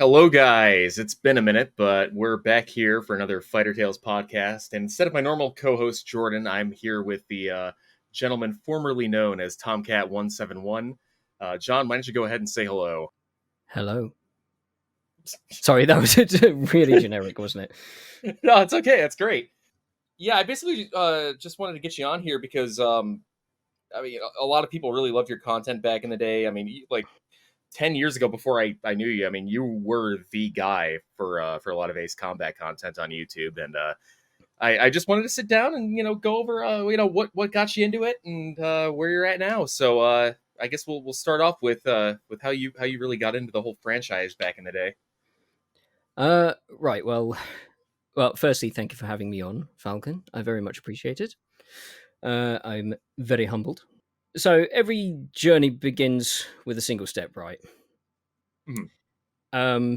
Hello, guys. It's been a minute, but we're back here for another Fighter Tales podcast. And instead of my normal co host, Jordan, I'm here with the gentleman formerly known as Tomcat171. John, why don't you go ahead and say hello? Hello. Sorry, that was really generic, wasn't it? No, it's okay. That's great. Yeah, I basically just wanted to get you on here because, I mean, a lot of people really loved your content back in the day. I mean, like 10 years ago, before I knew you, I mean, you were the guy for a lot of Ace Combat content on YouTube. And I just wanted to sit down and, go over, what got you into it and where you're at now. So I guess we'll start off with how you really got into the whole franchise back in the day. Right. Well, firstly, thank you for having me on, Falcon. I very much appreciate it. I'm very humbled. So every journey begins with a single step, right? Mm-hmm.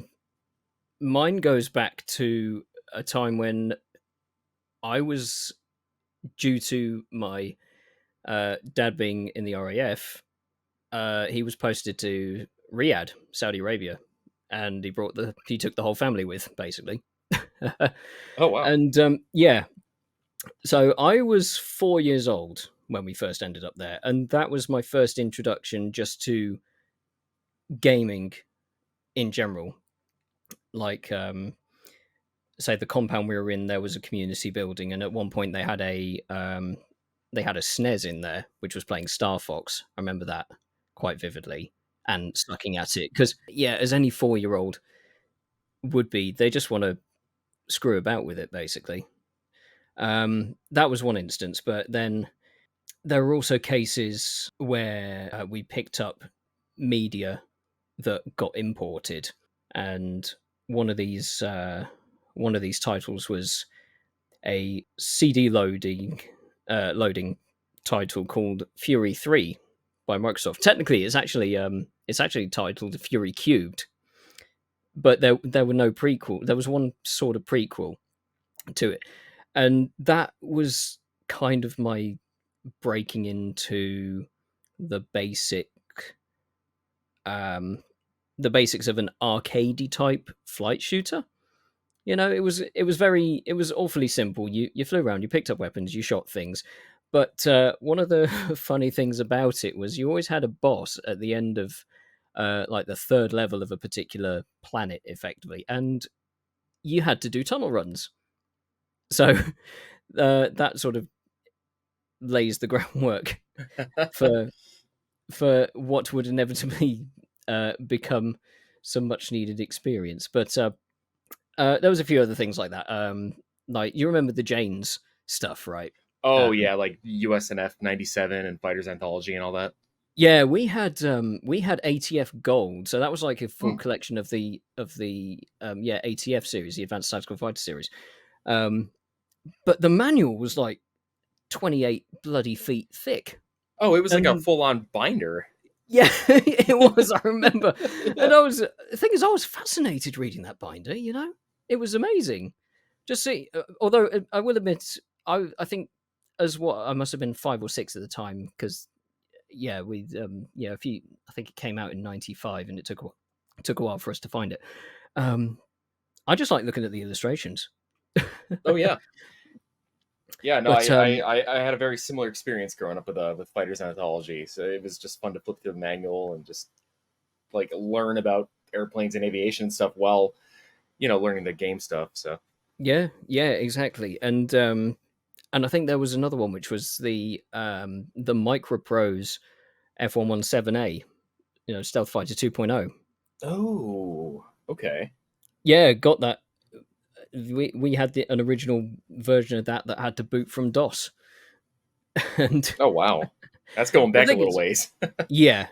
Mine goes back to a time when I was, due to my dad being in the RAF, he was posted to Riyadh, Saudi Arabia, and he took the whole family with, basically. Oh, wow. And yeah, so I was 4 years old when we first ended up there, and that was my first introduction just to gaming in general. Like, say the compound we were in, there was a community building, and at one point they had a SNES in there which was playing Star Fox. I remember that quite vividly, and sucking at it because, yeah, as any 4-year-old would be, they just want to screw about with it, basically. That was one instance, but then there were also cases where we picked up media that got imported, and one of these titles was a CD loading title called Fury 3 by Microsoft. Technically, it's actually titled Fury Cubed, but there were no prequel. There was one sort of prequel to it, and that was kind of my breaking into the basics of an arcadey type flight shooter. It was awfully simple. You flew around, you picked up weapons, you shot things. But one of the funny things about it was you always had a boss at the end of like the third level of a particular planet, effectively, and you had to do tunnel runs. So that sort of lays the groundwork for what would inevitably become some much needed experience. But there was a few other things like that. Like, you remember the Janes stuff, right? Oh, yeah, like USNF 97 and Fighters Anthology and all that. Yeah, we had ATF Gold, so that was like a full collection of the ATF series, the Advanced Tactical Fighter series. But the manual was like 28 bloody feet thick. Oh, it was like a full-on binder. Yeah, it was. I remember, and the thing is, I was fascinated reading that binder. It was amazing. Just see, although I will admit, I think I must have been 5 or 6 at the time, because yeah, a few. I think it came out in '95, and it took a while for us to find it. I just like looking at the illustrations. Oh yeah. Yeah, no, but, I had a very similar experience growing up with Fighters Anthology. So it was just fun to flip through the manual and just like learn about airplanes and aviation stuff while, learning the game stuff. So yeah, exactly. And I think there was another one which was the Microprose F117A, Stealth Fighter 2.0. Oh, okay. Yeah, got that. We had an original version of that had to boot from DOS. And oh wow, that's going back a little ways. yeah.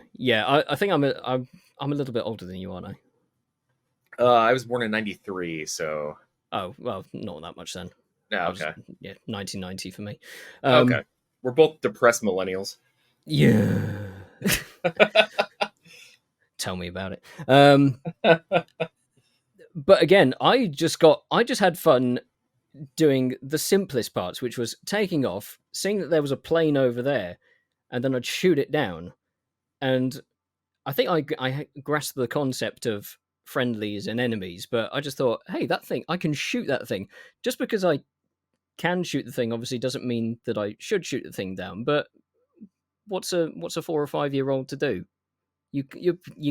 I think I'm a little bit older than you, aren't I? I was born in '93, so. Oh well, not that much then. Yeah, okay. 1990 for me. Okay, we're both depressed millennials. Yeah. Tell me about it. But again, I just had fun doing the simplest parts, which was taking off, seeing that there was a plane over there, and then I'd shoot it down. And I think I grasped the concept of friendlies and enemies, but I just thought, hey, that thing, I can shoot that thing. Just because I can shoot the thing obviously doesn't mean that I should shoot the thing down. But what's a 4 or 5 year old to do? You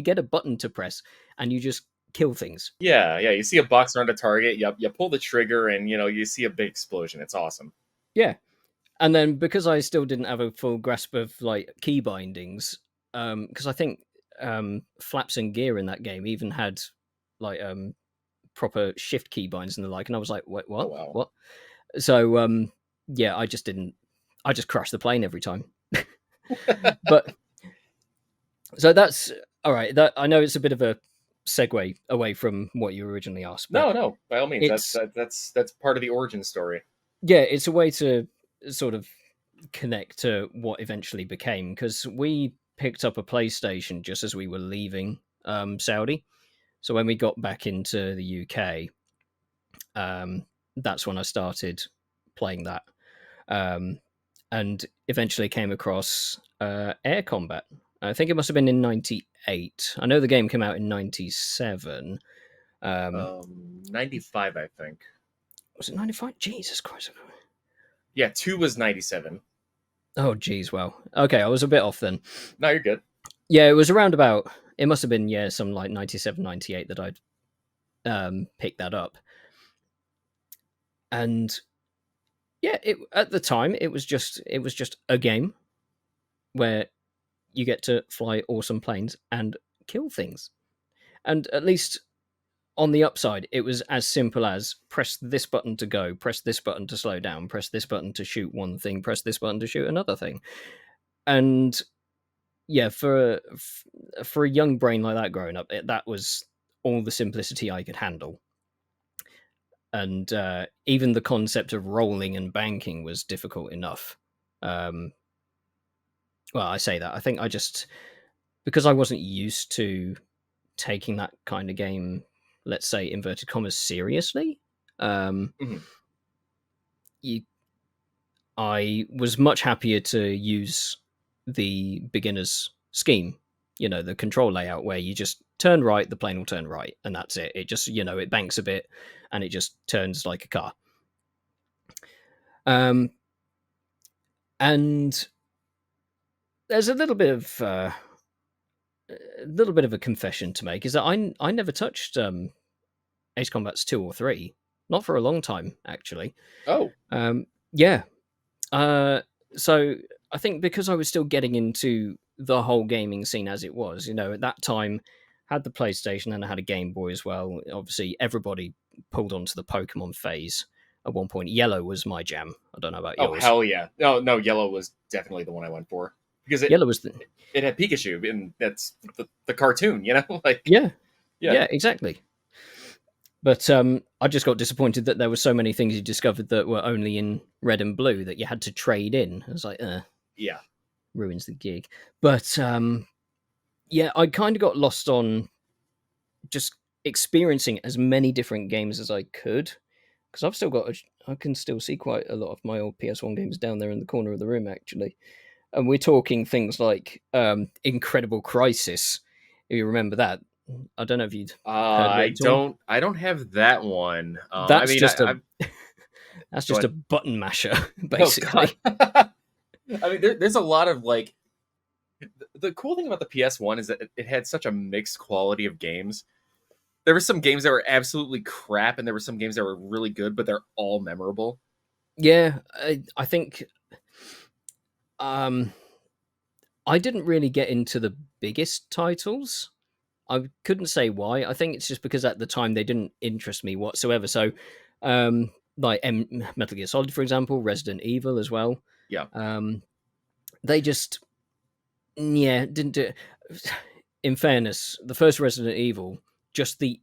get a button to press and you just kill things. Yeah, yeah. You see a box around a target, you pull the trigger, and you see a big explosion. It's awesome. Yeah. And then because I still didn't have a full grasp of like key bindings, because I think flaps and gear in that game even had like proper shift key binds and the like, and I was like, what, Oh what, wow. what? So yeah, I just didn't. I just crashed the plane every time. But so that's all right. That I know it's a bit of a segue away from what you originally asked, but No, no. By all means, it's that's part of the origin story. yeah, it's a way to sort of connect to what eventually became, because we picked up a PlayStation just as we were leaving Saudi. So when we got back into the UK, that's when I started playing that, um, and eventually came across Air Combat. I think it must have been in '98. I know the game came out in '97. Um, 95, I think. was it '95? Jesus Christ! Yeah, 2 was 97. Oh, geez, well, okay, I was a bit off then. No, you're good. Yeah, it was around about. It must have been some like '97, '98 that I'd picked that up, and yeah, at the time it was just a game where you get to fly awesome planes and kill things, and at least on the upside, it was as simple as press this button to go, press this button to slow down, press this button to shoot one thing, press this button to shoot another thing, and yeah, for a young brain like that growing up, that was all the simplicity I could handle. And even the concept of rolling and banking was difficult enough. Um, well, I say that. I think I just, because I wasn't used to taking that kind of game, let's say inverted commas, seriously. Mhm. You, I was much happier to use the beginner's scheme, the control layout where you just turn right, the plane will turn right, and that's it. It just, it banks a bit and it just turns like a car. And there's a little bit of a confession to make, is that I never touched Ace Combat's 2 or 3, not for a long time actually. Oh, Yeah. Uh, so I think because I was still getting into the whole gaming scene as it was, at that time, had the PlayStation and I had a Game Boy as well. Obviously, everybody pulled onto the Pokemon phase at one point. Yellow was my jam. I don't know about oh yours. hell yeah. No, no, yellow was definitely the one I went for because it Yellow was the it had Pikachu, and that's the cartoon. Like yeah, yeah, yeah, exactly. But I just got disappointed that there were so many things you discovered that were only in red and blue that you had to trade in. I was like, yeah. ruins the gig. But yeah, I kind of got lost on just experiencing as many different games as I could, because I've still got I can still see quite a lot of my old PS1 games down there in the corner of the room actually, and we're talking things like Incredible Crisis, if you remember that. I don't know if you'd heard of it I at all. don't have that one. I That's mean, just a I've that's go just a ahead. button masher Oh god. basically. I mean, there's a lot of like the cool thing about the PS1 is that it had such a mixed quality of games. There were some games that were absolutely crap, and there were some games that were really good, but they're all memorable. Yeah, I think um, I didn't really get into the biggest titles. I couldn't say why. I think it's just because at the time they didn't interest me whatsoever. So, like Metal Gear Solid, for example, Resident Evil as well. Yeah. Um, they just, yeah, didn't do. In fairness, the first Resident Evil, just the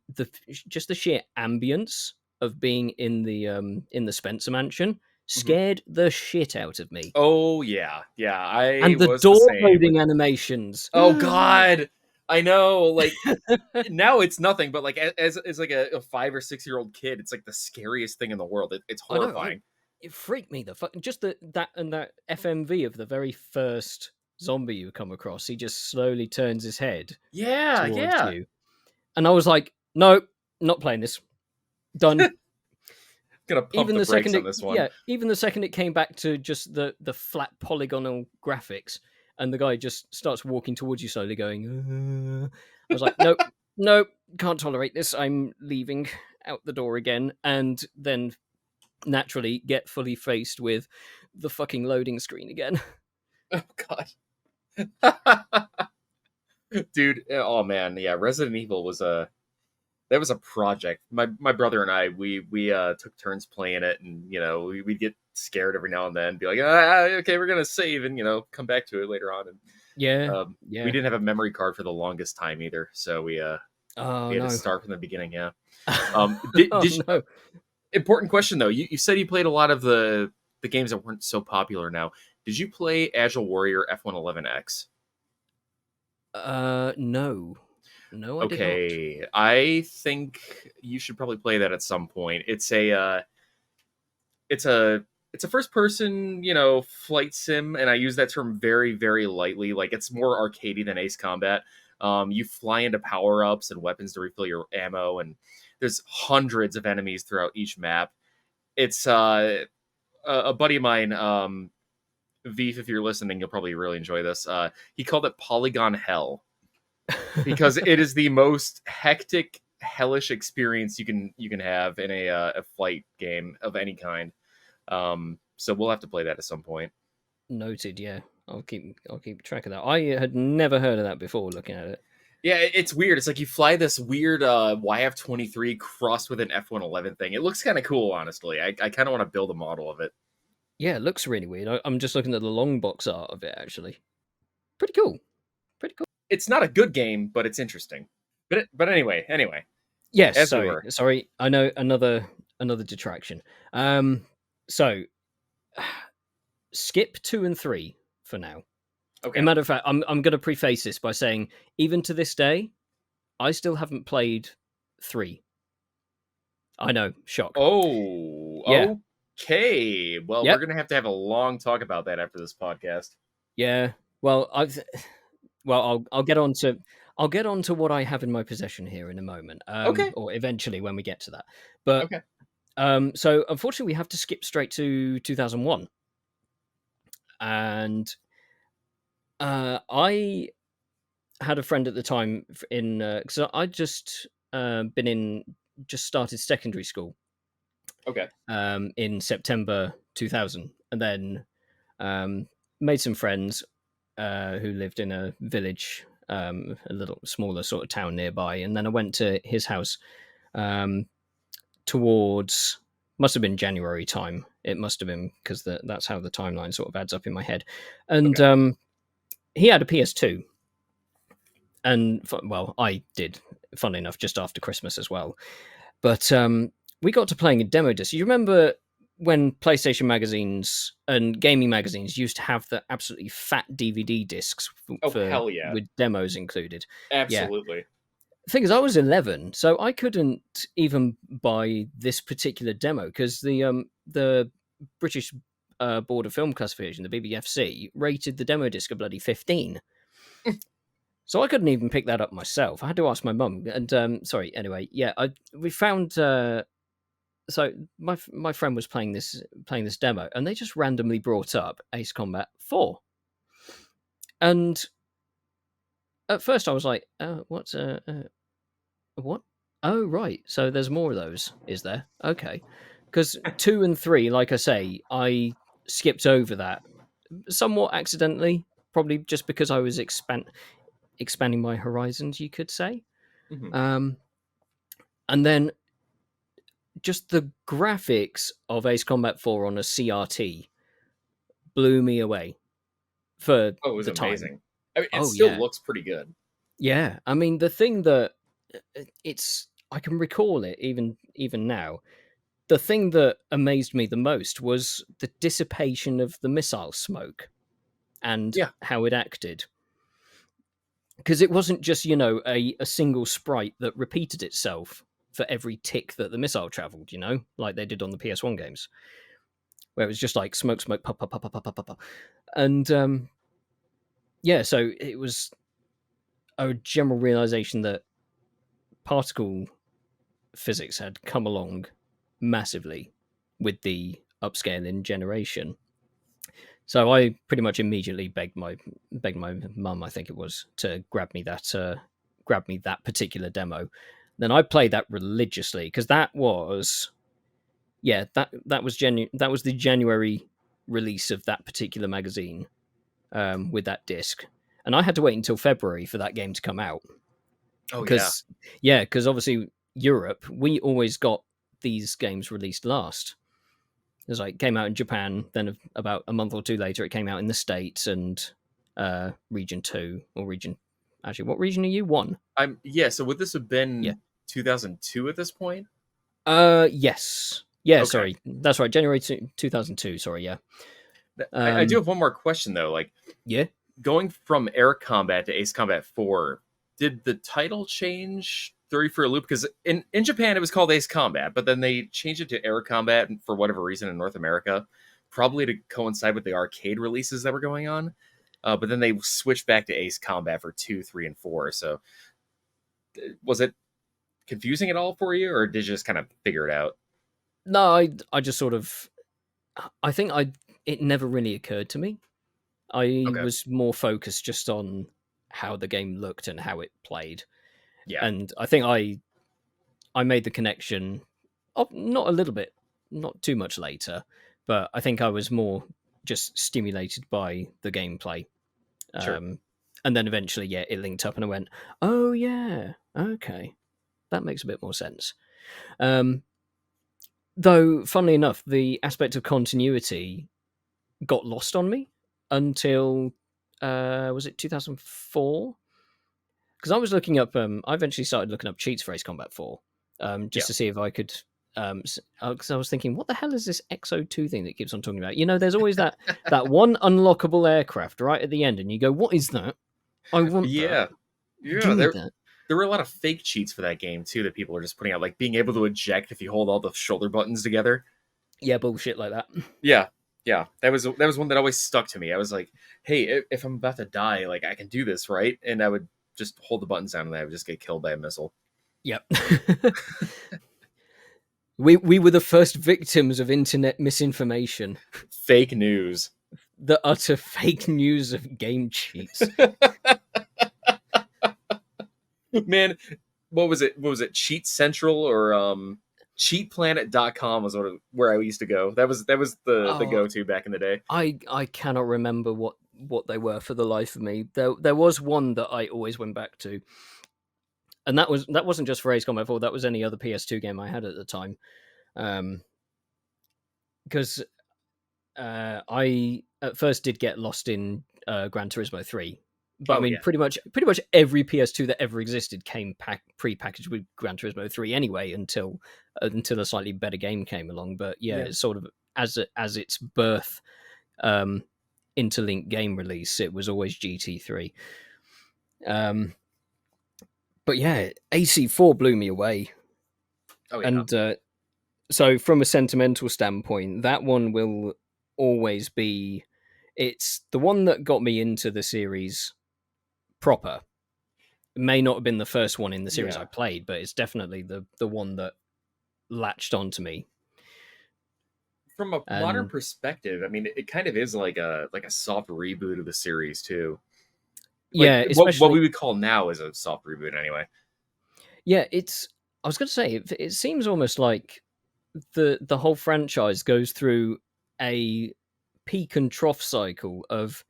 sheer ambience of being in the Spencer Mansion hmm scared the shit out of me, Oh yeah, yeah. I and the was the door same. loading animations. Oh god, I know. Like now it's nothing, but like as like a 5 or 6 year old kid, it's like the scariest thing in the world. It's I know. horrifying. It freaked me the fuck. Just that FMV of the very first zombie you come across. He just slowly turns his head Yeah, towards yeah. you, and I was like, no, not playing this. Done. Gonna pump Even the the brakes second on it, this one. yeah, even the second it came back to just the flat polygonal graphics, and the guy just starts walking towards you slowly, going, I was like, nope, nope, can't tolerate this. I'm leaving out the door again, and then naturally get fully faced with the fucking loading screen again. Oh god. Dude, oh man, yeah, Resident Evil was a that was a project. My brother and I we took turns playing it, and we'd get scared every now and then, be like, okay, we're gonna save and come back to it later on. And Yeah, we yeah. didn't have a memory card for the longest time either, so we Oh had to no. start from the beginning. Yeah. Did Oh did you, no. important question though? You said you played a lot of the games that weren't so popular now. Did you play Agile Warrior F111X? No. No, I did not. Okay, I think you should probably play that at some point. It's a it's a first person, flight sim, and I use that term very, very lightly. Like, it's more arcadey than Ace Combat. You fly into power ups and weapons to refill your ammo, and there's hundreds of enemies throughout each map. It's a buddy of mine, Veef, if you're listening, you'll probably really enjoy this. He called it Polygon Hell because it is the most hectic, hellish experience you can have in a flight game of any kind. So we'll have to play that at some point. Noted. Yeah, I'll keep track of that. I had never heard of that before. Looking at it. Yeah, it's weird. It's like you fly this weird YF-23 crossed with an F-111 thing. It looks kind of cool, honestly. I kind of want to build a model of it. Yeah, it looks really weird. I'm just looking at the long box art of it. Actually, pretty cool. Pretty cool. It's not a good game, but it's interesting. But anyway, Yes. as we were. Sorry. I know another detraction. So skip 2 and 3 for now. Okay. In matter of fact, I'm going to preface this by saying, even to this day, I still haven't played 3. I know, shock. Yeah. Oh, okay. Well, we're Yep. gonna have a long talk about that after this podcast. Yeah. Well, I'll get on to what I have in my possession here in a moment. Okay. Or eventually when we get to that. But Okay. so unfortunately we have to skip straight to 2001. And I had a friend at the time in because I just started secondary school Okay. in September 2000, and then made some friends who lived in a village, a little smaller sort of town nearby, and then I went to his house um, towards must have been January time. It must have been because that's how the timeline sort of adds up in my head, and Okay. he had a PS2. And well, I did, funnily enough, just after Christmas as well. But we got to playing a demo disc. You remember when PlayStation magazines and gaming magazines used to have the absolutely fat DVD discs Oh, for hell yeah. with demos included? Yeah. Absolutely. The thing is, I was 11, so I couldn't even buy this particular demo because the British Board of Film Classification, the BBFC, rated the demo disc a bloody 15. So I couldn't even pick that up myself. I had to ask my mum. And sorry, anyway, yeah, we found. So my friend was playing this demo, and they just randomly brought up Ace Combat 4. And at first, I was like, "What's what? Oh, right. So there's more of those, is there? Okay." Because 2 and 3, like I say, I skipped over that somewhat accidentally, probably just because I was expanding my horizons, you could say. Mhm. Um, and then just the graphics of Ace Combat 4 on a CRT blew me away for Oh, it was the time. amazing. I mean, it Oh still yeah, looks pretty good. yeah. I mean, the thing that it's I can recall it even now. The thing that amazed me the most was the dissipation of the missile smoke and Yeah. how it acted. Because it wasn't just a single sprite that repeated itself for every tick that the missile traveled, like they did on the PS1 games, where it was just like smoke, smoke, pop, pop, pop, pop, pop, pop, pop. And yeah, so it was a general realization that particle physics had come along massively with the upscaling generation. So I pretty much immediately begged my mum, I think it was, to grab me that particular demo. Then I played that religiously because that was that was the January release of that particular magazine, with that disc, and I had to wait until February for that game to come out Oh yeah. because obviously Europe, we always got these games released last. It was like came out in Japan, then about a month or two later, it came out in the States and region two or region. Actually, what region are you? One. Yeah. So would this have Yeah. been 2002 at this point? Yes. Yeah. Okay. Sorry, that's right. January 2002. Sorry. Yeah. I do Um. have one more question though. Like Yeah. going from Air Combat to Ace Combat 4, did the title change? Throw you for a loop because in Japan it was called Ace Combat, but then they changed it to Air Combat for whatever reason in North America, probably to coincide with the arcade releases that were going on. But then they switched back to Ace Combat for 2, 3, and 4. So was it confusing at all for you, or did you just kind of figure it out? No, I just sort of I think I it never really occurred to me. I Okay. was more focused just on how the game looked and how it played, Yeah. and I think I made the connection of not a little bit, not too much later, but I think I was more just stimulated by the gameplay. Sure. Um, and then eventually, yeah, it linked up and I went, oh, yeah, okay, that makes a bit more sense. Um, though, funnily enough, the aspect of continuity got lost on me until, was it 2004? Because I was looking up, I eventually started looking up cheats for Ace Combat 4, Yeah. just to see if I could. Because I was thinking, what the hell is this XO2 thing that keeps on talking about? You know, there's always that one unlockable aircraft right at the end, and you go, "What is that? I want that. Yeah. Yeah. Give me that." There were a lot of fake cheats for that game too that people are just putting out, like being able to eject if you hold all the shoulder buttons together. Yeah, bullshit like that. Yeah, yeah, that was one that always stuck to me. I was like, hey, if I'm about to die, like I can do this, right? And I would just hold the buttons down, and I would just get killed by a missile. Yep. We were the first victims of internet misinformation, Fake news. the utter fake news of game cheats. Man, what was it? What was it? Cheat Central or cheatplanet.com was where I used to go. That was the Oh, go-to back in the day. I cannot remember what they were for the life of me. There was one that I always went back to, and that wasn't just for Ace Combat 4. That was any other PS2 game I had at the time. Because I at first did get lost in Gran Turismo 3, but I Oh mean yeah. pretty much every PS2 that ever existed came pre-packaged with Gran Turismo 3 anyway until a slightly better game came along. But yeah, Yeah. it's sort of as its birth um, interlinked game release, it was always GT3. Um, but yeah, AC4 blew me away, Oh yeah. and so from a sentimental standpoint, that one will always be. It's the one that got me into the series proper. It may not have been the first one in the series I Yeah. played, but it's definitely the one that latched onto me. From a modern And perspective, I mean, it kind of is like a soft reboot of the series too. Like yeah, what we especially would call now is a soft reboot anyway. yeah, it's. I was going to say it seems almost like the whole franchise goes through a peak and trough cycle of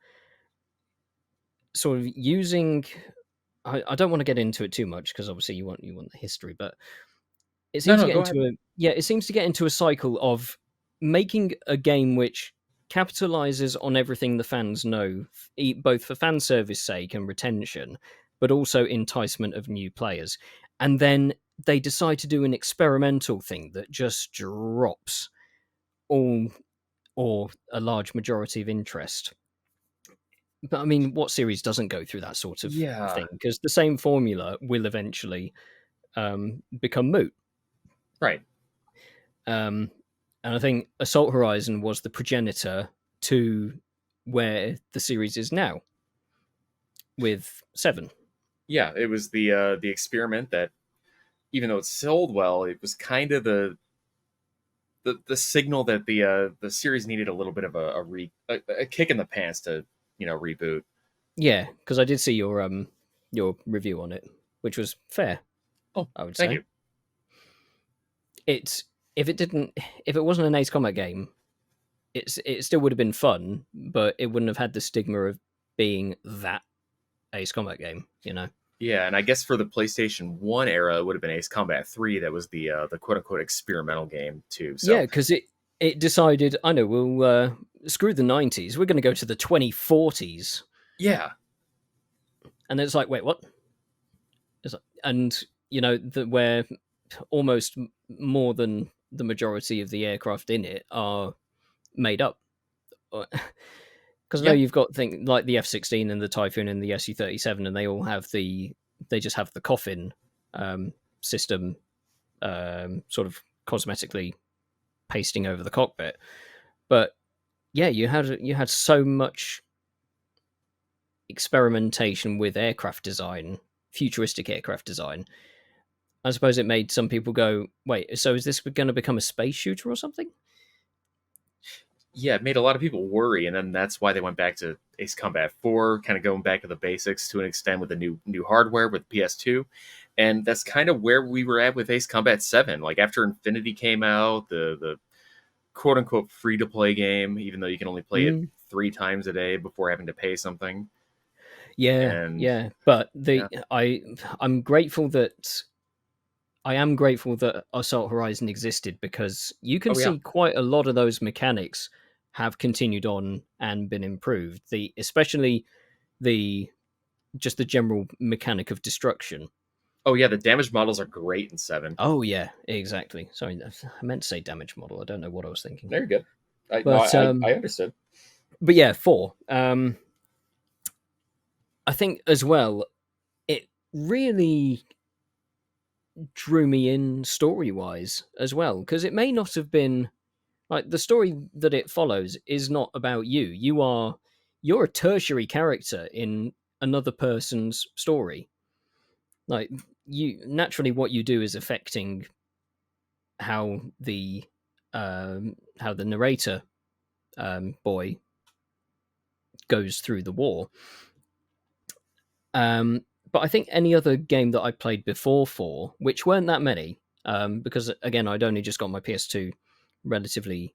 sort of using. I don't want to get into it too much because obviously you want the history, but it No, seems to no, get go ahead. into a yeah, it seems to get into a cycle of making a game which capitalizes on everything the fans know, both for fan service sake and retention, but also enticement of new players. And then they decide to do an experimental thing that just drops all or a large majority of interest. But I mean, what series doesn't go through that sort of Yeah. thing? Because the same formula will eventually become moot. Right. Um, and I think Assault Horizon was the progenitor to where the series is now with 7. Yeah, it was the experiment that even though it sold well, it was kind of the signal that the series needed a little bit of a kick in the pants to reboot. Yeah, because I did see your review on it, which was fair, Oh, I would thank say. you. It's if it wasn't an Ace Combat game, it still would have been fun, but it wouldn't have had the stigma of being that Ace Combat game, you know. Yeah, and I guess for the PlayStation One era, it would have been Ace Combat 3. That was the quote unquote experimental game too. Yeah, So because it decided, I know, we'll screw the 90s. We're going to go to the 2040s, yeah, and it's like, wait, what? And you know where almost more than the majority of the aircraft in it are made up. Because I know yeah, you've got things like the F-16 and the Typhoon and the Su-37, and they all have they just have the coffin system sort of cosmetically pasting over the cockpit. But yeah, you had so much experimentation with aircraft design, futuristic aircraft design. I suppose it made some people go, "Wait, so is this going to become a space shooter or something?" yeah. It made a lot of people worry, and then that's why they went back to Ace Combat 4, kind of going back to the basics to an extent with the new hardware with PS2, and that's kind of where we were at with Ace Combat 7. Like after Infinity came out, the quote unquote free to play game, even though you can only play it Mm. 3 times a day before having to pay something. Yeah, And yeah, but yeah, I'm grateful that I am grateful that Assault Horizon existed because you can oh yeah, see quite a lot of those mechanics have continued on and been improved. The especially the just the general mechanic of destruction. oh yeah, the damage models are great in 7. Oh yeah, exactly. Sorry, I meant to say damage model. I don't know what I was thinking. Very good. I no, But I understood. yeah, 4. I think as well it really drew me in story wise as well because it may not have been like the story that it follows is not about you. You're a tertiary character in another person's story. Like you naturally, what you do is affecting how the narrator boy goes through the war. But I think any other game that I played before 4, which weren't that many, because again I'd only just got my PS2 relatively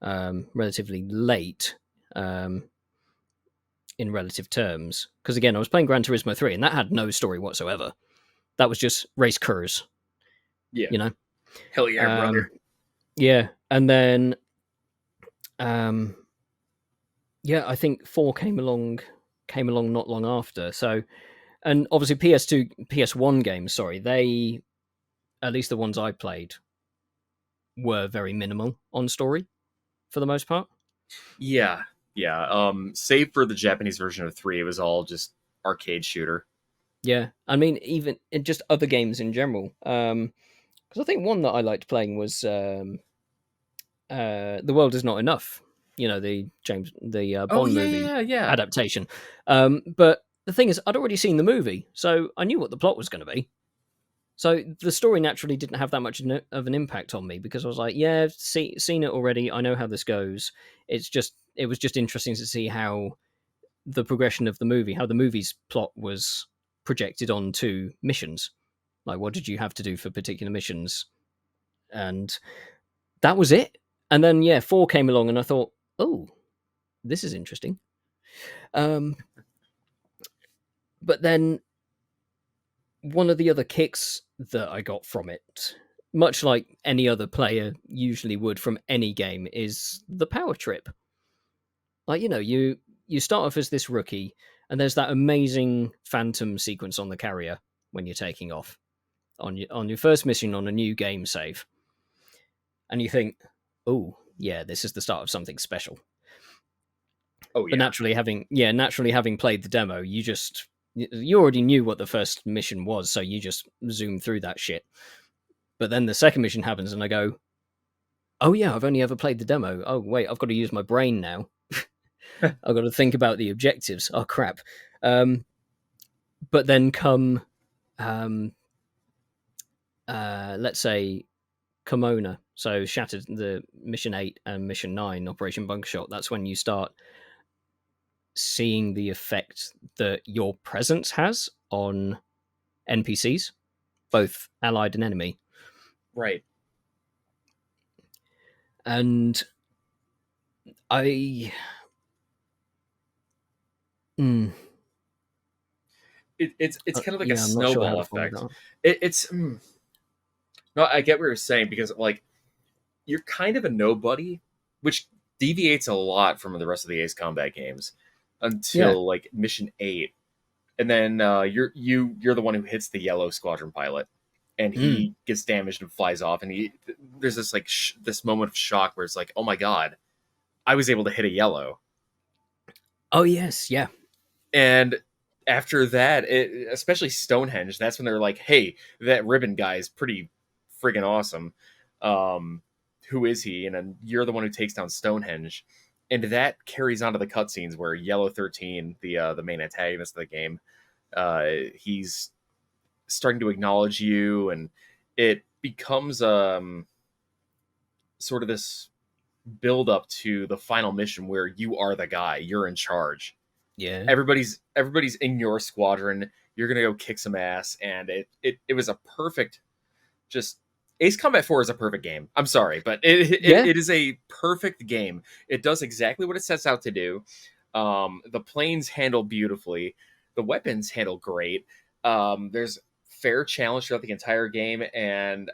relatively late. In relative terms. Because again, I was playing Gran Turismo 3 and that had no story whatsoever. That was just race cars, Yeah, you know? hell yeah, Um, brother. yeah. And then, um, yeah, I think 4 came along not long after. So, and obviously PS2, PS1 games, sorry, they, at least the ones I played, were very minimal on story for the most part. Yeah, yeah. Save for the Japanese version of 3, it was all just arcade shooter. Yeah. I mean, even in just other games in general. Because I think one that I liked playing was The World Is Not Enough. You know, the Oh Bond yeah, movie yeah, yeah. adaptation. But the thing is, I'd already seen the movie, so I knew what the plot was going to be. So the story naturally didn't have that much of an impact on me because I was like, yeah, seen it already. I know how this goes. It was just interesting to see how the progression of the movie, how the movie's plot was projected onto missions. Like, what did you have to do for particular missions? And that was it. And then yeah, 4 came along, and I thought, oh, this is interesting. Um, but then one of the other kicks that I got from it, much like any other player usually would from any game, is the power trip. Like you start off as this rookie, and there's that amazing phantom sequence on the carrier when you're taking off on your first mission on a new game save, and you think, oh yeah, this is the start of something special. Oh But yeah. naturally having played the demo, you already knew what the first mission was, so you just zoom through that shit. But then the second mission happens, and I go, "Oh yeah, I've only ever played the demo. Oh wait, I've got to use my brain now. I've got to think about the objectives. Oh crap!" Um, but then come um, let's say Kimona, so Shattered the Mission 8 and Mission 9, Operation Bunker Shot, that's when you start seeing the effect that your presence has on NPCs, both allied and enemy. Right. And I. Mm, It's kind of like a yeah, I'm not sure how snowball to formulate effect. that. It's no, I get what you're saying because like you're kind of a nobody, which deviates a lot from the rest of the Ace Combat games Yeah. until like Mission 8, and then you're the one who hits the yellow squadron pilot, and Mm. he gets damaged and flies off, and there's this like this moment of shock where it's like, oh my god, I was able to hit a yellow. Oh yes, yeah. And after that, especially Stonehenge, that's when they're like, hey, that ribbon guy is pretty friggin' awesome. Um, who is he? And then you're the one who takes down Stonehenge. And that carries on to the cutscenes where Yellow 13, the main antagonist of the game, he's starting to acknowledge you, and it becomes sort of this build up to the final mission where you are the guy, you're in charge. Yeah. Everybody's in your squadron. You're gonna go kick some ass, and it was a perfect. Just Ace Combat 4 is a perfect game. I'm sorry, but Yeah. it is a perfect game. It does exactly what it sets out to do. The planes handle beautifully. The weapons handle great. There's fair challenge throughout the entire game, and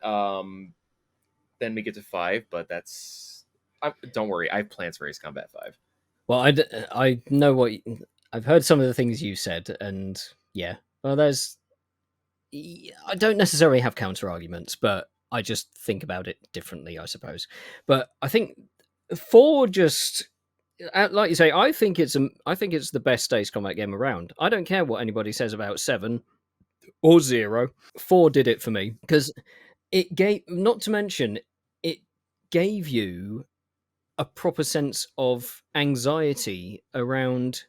then we get to 5. But don't worry, I have plans for Ace Combat 5. Well, I know what I've heard some of the things you said, and yeah. Well, I don't necessarily have counter arguments, but I just think about it differently, I suppose. But I think 4 just like you say, I think it's the best Ace Combat game around. I don't care what anybody says about 7 or 0. 4 did it for me because it gave, not to mention, it gave you a proper sense of anxiety around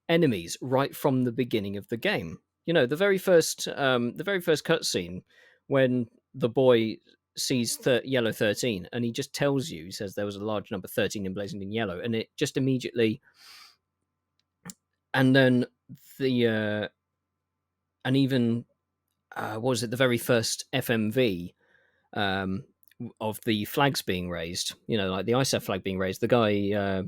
enemies right from the beginning of the game. You know, the very first cutscene when the boy sees yellow 13 and he just tells you, he says there was a large number 13 emblazoned in yellow, and it just immediately, and then the and even what was it, the very first FMV um, of the flags being raised, you know, like the ISAF flag being raised, the guy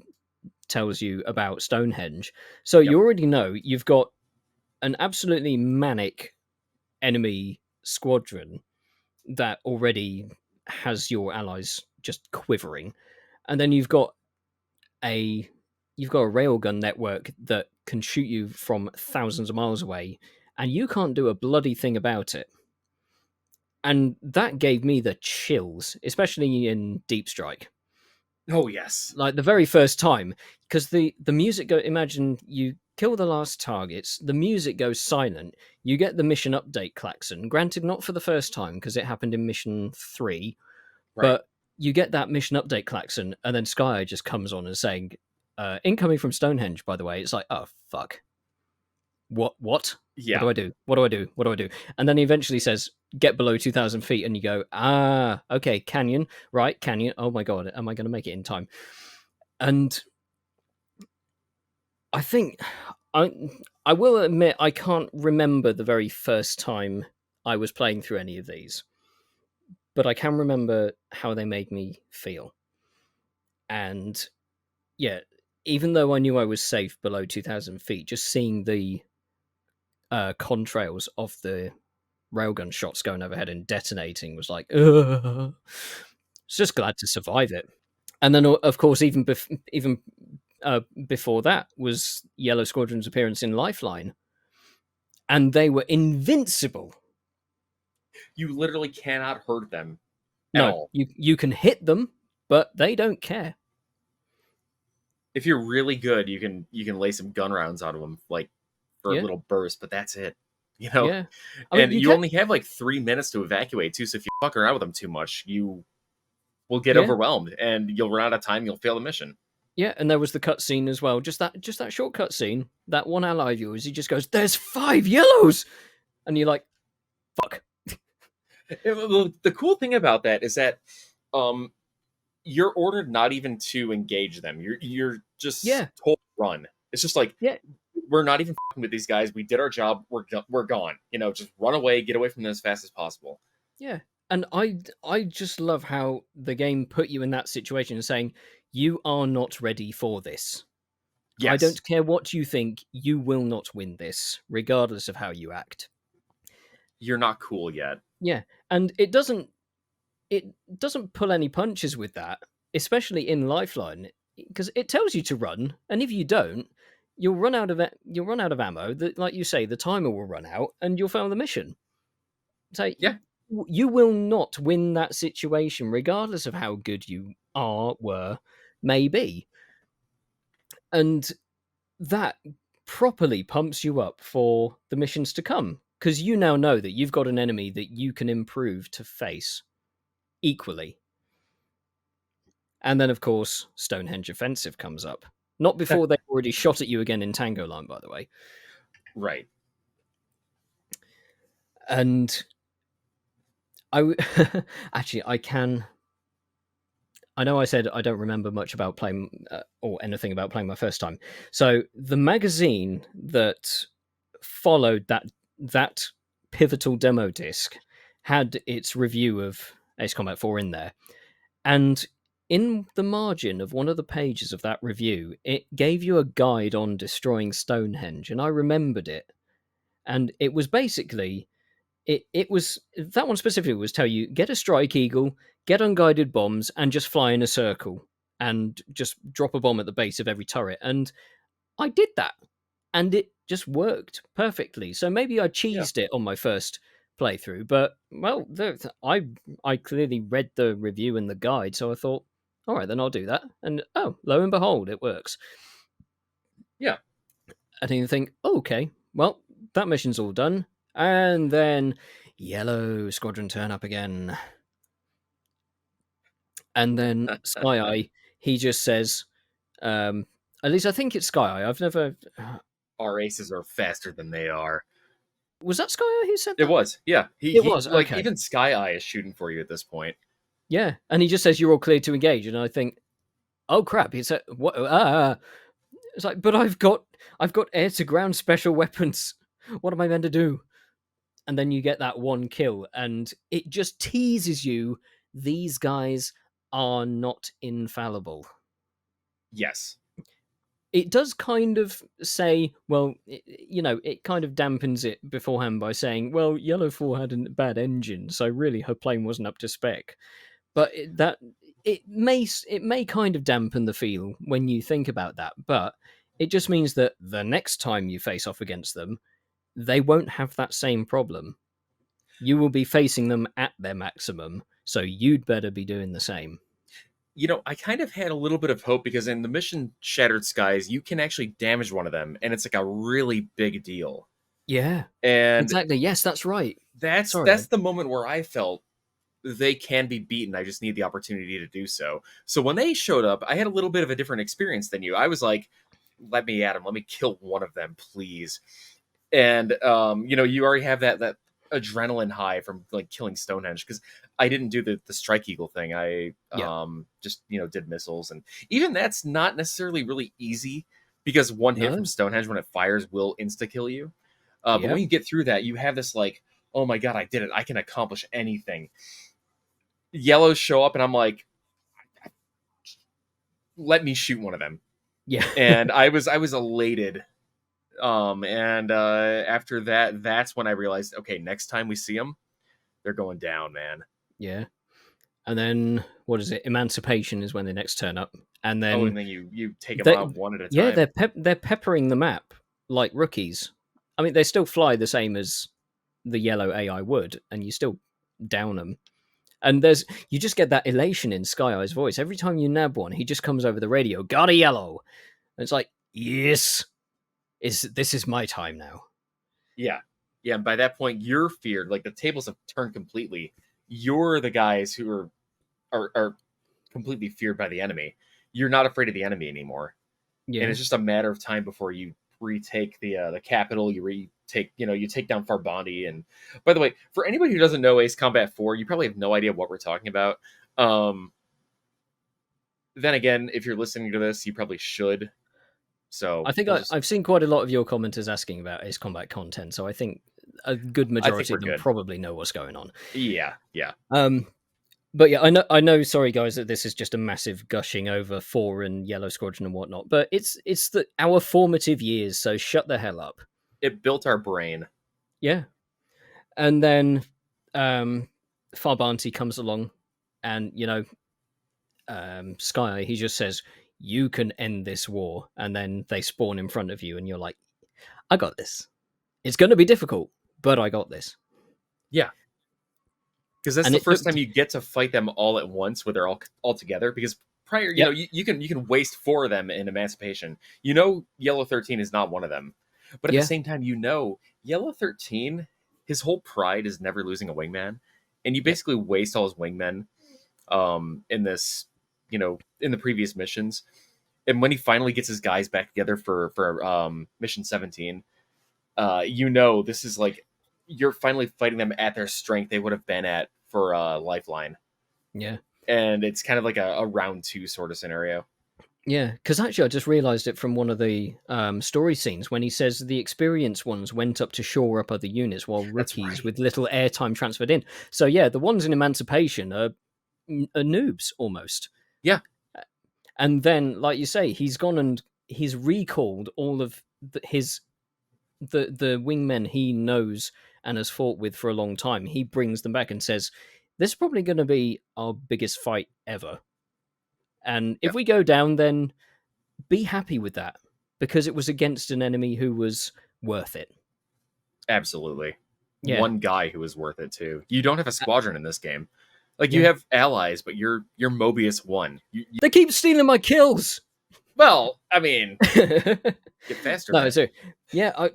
tells you about Stonehenge. So Yep. you already know you've got an absolutely manic enemy squadron that already has your allies just quivering. And then a you've got a railgun network that can shoot you from thousands of miles away, and you can't do a bloody thing about it. And that gave me the chills, especially in Deep Strike. Oh yes. Like the very first time, because the music go. Imagine you kill the last targets, the music goes silent. You get the mission update klaxon. Granted, not for the first time because it happened in mission 3, Right. but you get that mission update klaxon, and then Sky just comes on and saying, "Incoming from Stonehenge." By the way, it's like, oh fuck, what? What Yeah. do I do? What do I do? What do I do? And then he eventually says, "Get below 2,000 feet," and you go, "Ah, okay, canyon, right? Canyon. Oh my god, am I going to make it in time?" And I think I I will admit I can't remember the very first time I was playing through any of these, but I can remember how they made me feel. And yeah, even though I knew I was safe below 2,000 feet, just seeing the contrails of the railgun shots going overhead and detonating was like, ugh. It's just glad to survive it. And then, of course, even before that was Yellow Squadron's appearance in Lifeline, and they were invincible. You literally cannot hurt them at No, all. you can hit them, but they don't care. If you're really good, you can lay some gun rounds out of them, like for a Yeah, little burst, but that's it. You know, yeah. I mean, and you you can. only have like 3 minutes to evacuate too. So if you fuck around with them too much, you will get Yeah, overwhelmed, and you'll run out of time. You'll fail the mission. yeah. And there was the cutscene as well. Just that short cutscene. That one ally of yours, he just goes, "There's 5 yellows," and you're like, "Fuck." The cool thing about that is that um, you're ordered not even to engage them. You're just Yeah, told to run. It's just like yeah, we're not even fucking with these guys. We did our job. We're gone. Just run away, get away from them as fast as possible. yeah. And I just love how the game put you in that situation and saying you are not ready for this. I Yes, don't care what you think, you will not win this, regardless of how you act. you're not cool yet. Yeah, and it doesn't pull any punches with that, especially in Lifeline, because it tells you to run, and if you don't, you'll run out of ammo. That, like you say, the timer will run out, and you'll fail the mission. So Yeah, you will not win that situation, regardless of how good you were, maybe, and that properly pumps you up for the missions to come because you now know that you've got an enemy that you can improve to face equally. And then, of course, Stonehenge Offensive comes up. Not before they've already shot at you again in Tango Line, by the way. right. And actually, I can. I know I said I don't remember much about playing or anything about playing my first time. So the magazine that followed that pivotal demo disc had its review of Ace Combat 4 in there. And in the margin of one of the pages of that review, it gave you a guide on destroying Stonehenge, and I remembered it. And it was basically it was that one specifically was tell you get a strike eagle, get unguided bombs, and just fly in a circle and just drop a bomb at the base of every turret. And I did that, and it just worked perfectly. So maybe I Yeah, cheesed it on my first playthrough, but well, I clearly read the review and the guide, so I thought, all right, then I'll do that. And oh, lo and behold, it works. yeah. And you think, oh, okay, well, that mission's all done, and then yellow squadron turn up again, and then Sky Eye, he just says, um, at least I think it's Sky Eye. I've never. Our aces are faster than they are. Was that Sky Eye who said It that? was, yeah. It He was like okay. even Sky Eye is shooting for you at this point. Yeah, and he just says you're all clear to engage, and I think, oh crap! He said what? It's like, but I've got air to ground special weapons. What am I meant to do? And then you get that one kill, and it just teases you. These guys are not infallible. Yes, It does kind of say, well, it kind of dampens it beforehand by saying, well, Yellow 4 had a bad engine, so really her plane wasn't up to spec. But it may kind of dampen the feel when you think about that, but it just means that the next time you face off against them, they won't have that same problem. You will be facing them at their maximum, so you'd better be doing the same. I kind of had a little bit of hope because in the mission Shattered Skies, you can actually damage one of them, and it's like a really big deal. Yeah, And exactly. Yes, that's right. that's Sorry. that's the moment where I felt they can be beaten. I just need the opportunity to do so. So when they showed up, I had a little bit of a different experience than you. I was like, "Let me at them. Let me kill one of them, please." And you already have that adrenaline high from like killing Stonehenge because I didn't do the Strike Eagle thing. I Yeah. just did missiles, and even that's not necessarily really easy because one hit from No. Stonehenge when it fires will insta kill you. But Yeah. when you get through that, you have this like, oh my god, I did it! I can accomplish anything. Yellows show up, and I'm like, let me shoot one of them. Yeah. And I was elated. And after that, that's when I realized, okay, next time we see them, they're going down, man. Yeah. And then what is it? Emancipation is when they next turn up, and Oh, then and then you take them they out one at a yeah time. they're peppering the map like rookies. I mean, they still fly the same as the yellow AI would, and you still down them. And you just get that elation in Sky Eye's voice every time you nab one. He just comes over the radio, got a yellow, and it's like, yes, this is my time now. Yeah, yeah. And by that point, you're feared. Like the tables have turned completely. You're the guys who are completely feared by the enemy. You're not afraid of the enemy anymore, and Yeah, it's just a matter of time before you retake the capital. You you take down Farbandi. And by the way, for anybody who doesn't know Ace Combat 4, you probably have no idea what we're talking about. Then again, if you're listening to this, you probably should. So I think we'll just, I've seen quite a lot of your commenters asking about Ace Combat content, so I think a good I think majority we're of them good. probably know what's going on. Yeah, yeah. But yeah, I know. Sorry, guys, that this is just a massive gushing over Four and Yellow Squadron and whatnot. But it's our formative years, so shut the hell up. It built our brain. Yeah, and then Farbanti comes along, and Sky, he just says, "You can end this war," and then they spawn in front of you, and you're like, "I got this. It's going to be difficult, but I got this." Yeah, because that's And the it first time looked, you get to fight them all at once, where they're all together. Because prior, yep, you can waste 4 of them in Emancipation. Yellow 13 is not one of them, but at the yeah, same time, Yellow 13, his whole pride is never losing a wingman, and you yep, basically waste all his wingmen in this, in the previous missions. And when he finally gets his guys back together for mission 17, this is like you're finally fighting them at their strength they would have been at for Lifeline, yeah. and it's kind of like a round 2 sort of scenario. Yeah, because actually, I just realised it from one of the story scenes when he says the experienced ones went up to shore up other units while That's rookies right. with little airtime transferred in. So yeah, the ones in Emancipation are noobs almost. Yeah, And then, like you say, he's gone and he's recalled all of the wingmen he knows and has fought with for a long time. He brings them back and says, "This is probably going to be our biggest fight ever. And yeah, if we go down, then be happy with that because it was against an enemy who was worth it." absolutely. Yeah, One guy who was worth it too. You don't have a squadron in this game. Like you yeah. have allies, but you're Mobius one. They keep stealing my kills. Well, I mean, get faster, No, man. so yeah. Oh,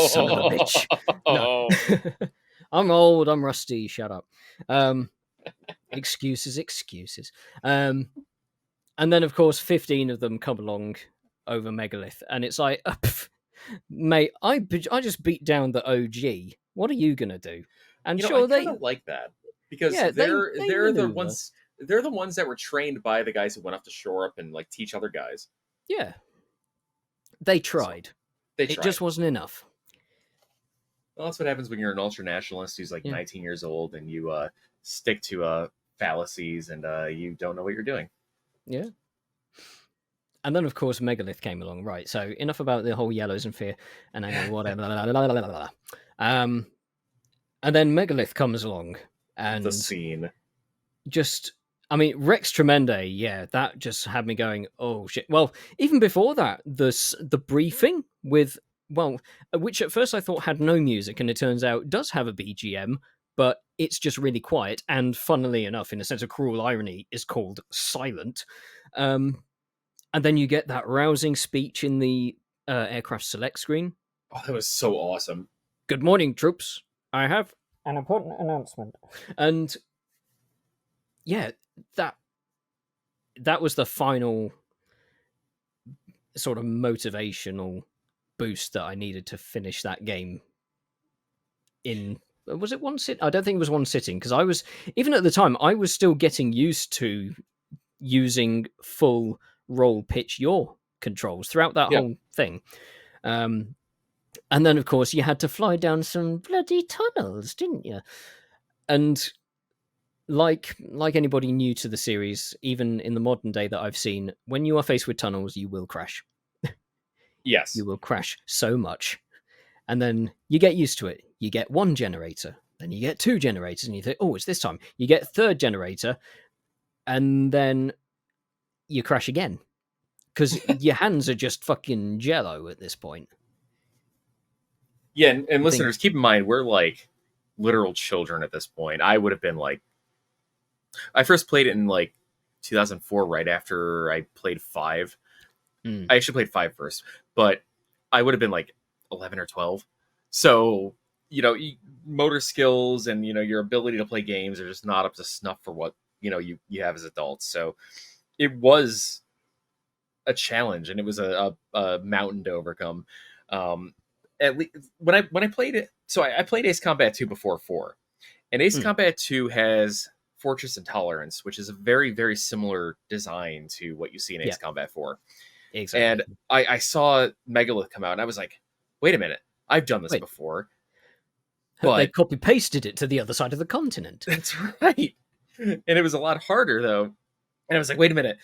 you son of a bitch! No, Oh, I'm old. I'm rusty. Shut up. Um, excuses, excuses. And then of course, 15 of them come along over Megalith, and it's like, mate, I just beat down the OG. What are you gonna do? And I sure, kind of like that because yeah, they they're the maneuver. ones they're the ones that were trained by the guys who went off to shore up and like teach other guys. Yeah, they So tried. they It tried. just wasn't enough. Well, that's what happens when you're an ultra nationalist who's like Yeah, 19 years old and you stick to fallacies and you don't know what you're doing. yeah. And then, of course, Megalith came along. Right. So enough about the whole yellows and fear and anger, whatever. Um, and then Megalith comes along The and scene. just, I mean, Rex Tremende. Yeah, that just had me going, oh shit. Well, even before that, the briefing with, well, which at first I thought had no music, and it turns out does have a BGM, but it's just really quiet. And funnily enough, in a sense of cruel irony, is called silent. Um, and then you get that rousing speech in the aircraft select screen. Oh, that was so awesome. Good morning, troops. I have an important announcement. And yeah, that that was the final sort of motivational boost that I needed to finish that game in. Was it one sit? I don't think it was one sitting because I was, even at the time, I was still getting used to using full roll pitch yaw controls throughout that Yeah. whole thing. Um, And then, of course, you had to fly down some bloody tunnels, didn't you? And like anybody new to the series, even in the modern day that I've seen, when you are faced with tunnels, you will crash. You Yes. will crash so much. And then you get used to it. You get one generator, then you get two generators, and you think, oh, it's this time. You get a third generator, and then you crash again. Because your hands are just fucking jello at this point. Yeah, and You think, listeners, keep in mind we're like literal children at this point. I would have been like, I first played it in like 2004, right after I played 5. mm, I actually played 5 first, but I would have been like 11 or 12. So, motor skills and, your ability to play games are just not up to snuff for what, you have as adults. So it was a challenge and it was a mountain to overcome. Um, at least when I played it. So I played Ace Combat 2 before 4, and Ace Mm, Combat 2 has Fortress Intolerance, which is a very very similar design to what you see in yeah, Ace Combat 4. exactly. And I saw Megalith come out, and I was like, wait a minute, I've done this Wait, before, they but copy pasted it to the other side of the continent. that's right. And it was a lot harder though. And I was like, wait a minute,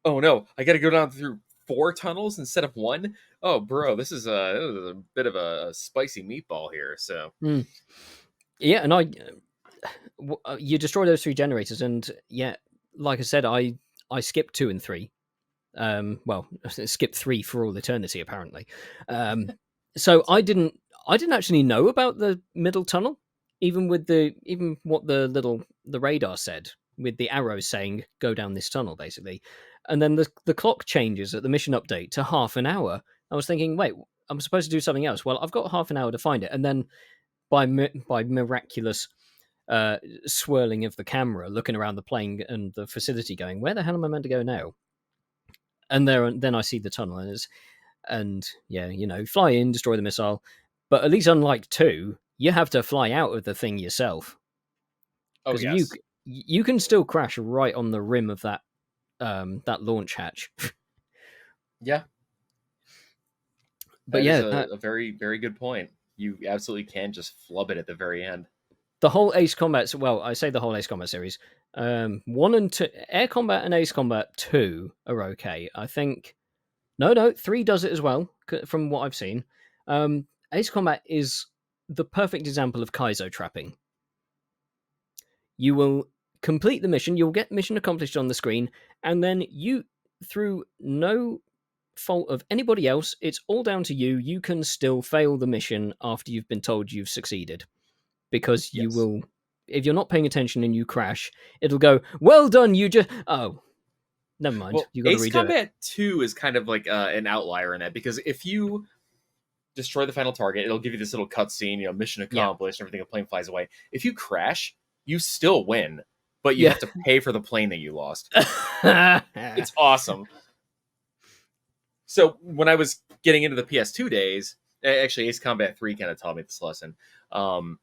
oh no, I got to go down through 4 tunnels instead of one. Oh, bro, this is a bit of a spicy meatball here. So Mm. Yeah, and you destroy those 3 generators, and yeah, like I said, I skipped 2 and 3. Well, skipped 3 for all eternity, apparently. Um, so I didn't actually know about the middle tunnel, even what the radar said with the arrows saying go down this tunnel, basically. And then the clock changes at the mission update to half an hour. I was thinking, wait, I'm supposed to do something else. Well, I've got half an hour to find it, and then by miraculous uh, swirling of the camera, looking around the plane and the facility, going, "Where the hell am I meant to go now?" And then I see the tunnel, and yeah, fly in, destroy the missile. But at least unlike 2, you have to fly out of the thing yourself, oh because if you yes, you can still crash right on the rim of that launch hatch. yeah, But that is yeah, a very very good point. You absolutely can just flub it at the very end. the whole Ace Combat. Well, I say the whole Ace Combat series. 1 and 2, Air Combat and Ace Combat 2 are okay. I think no, 3 does it as well, from what I've seen. Ace Combat is the perfect example of Kaizo trapping. You will complete the mission, you'll get mission accomplished on the screen, and then through no fault of anybody else, it's all down to you. You can still fail the mission after you've been told you've succeeded, because you Yes. will. If you're not paying attention and you crash, it'll go, "Well done, you just." Oh, never mind. Well, You got to Ace redo it. Combat 2 is kind of like an outlier in that because if you destroy the final target, it'll give you this little cutscene, mission Yeah. accomplished, everything, the plane flies away. If you crash, you still win, but you Yeah. have to pay for the plane that you lost. It's awesome. So when I was getting into the PS2 days, actually Ace Combat 3 kind of taught me this lesson. Um,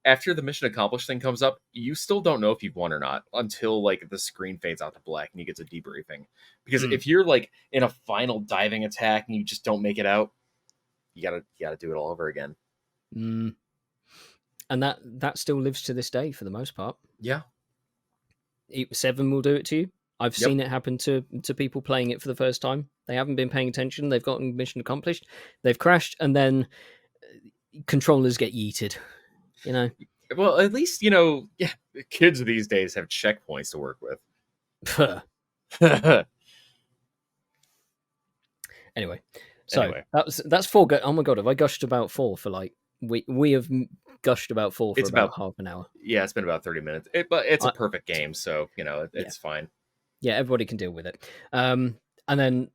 After the mission accomplished thing comes up, you still don't know if you've won or not until like the screen fades out to black and you get to debriefing. Because Mm, if you're like in a final diving attack and you just don't make it out, you gotta do it all over again. mm. And that still lives to this day for the most part. Yeah. 7 will do it to you. I've Yep. seen it happen to people playing it for the first time. They haven't been paying attention. They've gotten mission accomplished. They've crashed, and then controllers get yeeted. You know. Well, at least yeah, kids these days have checkpoints to work with. Anyway, so Anyway, that's 4. Oh my god, have I gushed about 4 for like we have gushed about 4 for it's about about half an hour. yeah, it's been about 30 minutes. But it's a I, perfect game, so yeah, it's fine. yeah, everybody can deal with it. And then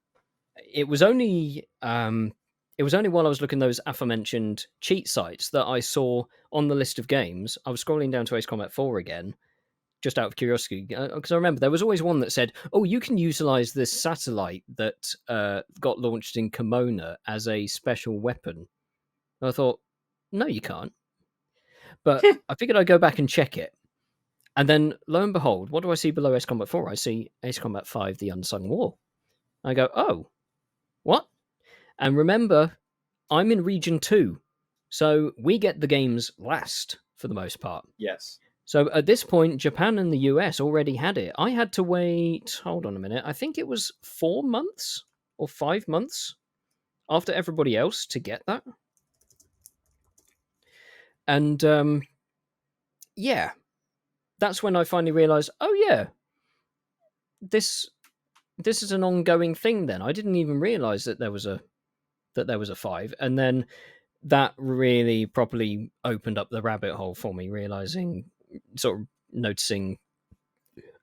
it was only while I was looking those aforementioned cheat sites that I saw on the list of games. I was scrolling down to Ace Combat 4 again, just out of curiosity, because I remember there was always one that said, "Oh, you can utilize this satellite that got launched in Kimona as a special weapon." And I thought, no, you can't. But I figured I'd go back and check it. And then, lo and behold, what do I see below Ace Combat 4? I see Ace Combat 5, The Unsung War. I go, oh, what? And remember, I'm in Region 2. So we get the games last for the most part. Yes. So at this point, Japan and the US already had it. I had to wait, hold on a minute, I think it was 4 months or 5 months after everybody else to get that. And yeah, that's when I finally realized, oh yeah, this is an ongoing thing then. I didn't even realize that there was a 5. And then that really properly opened up the rabbit hole for me, realizing, sort of noticing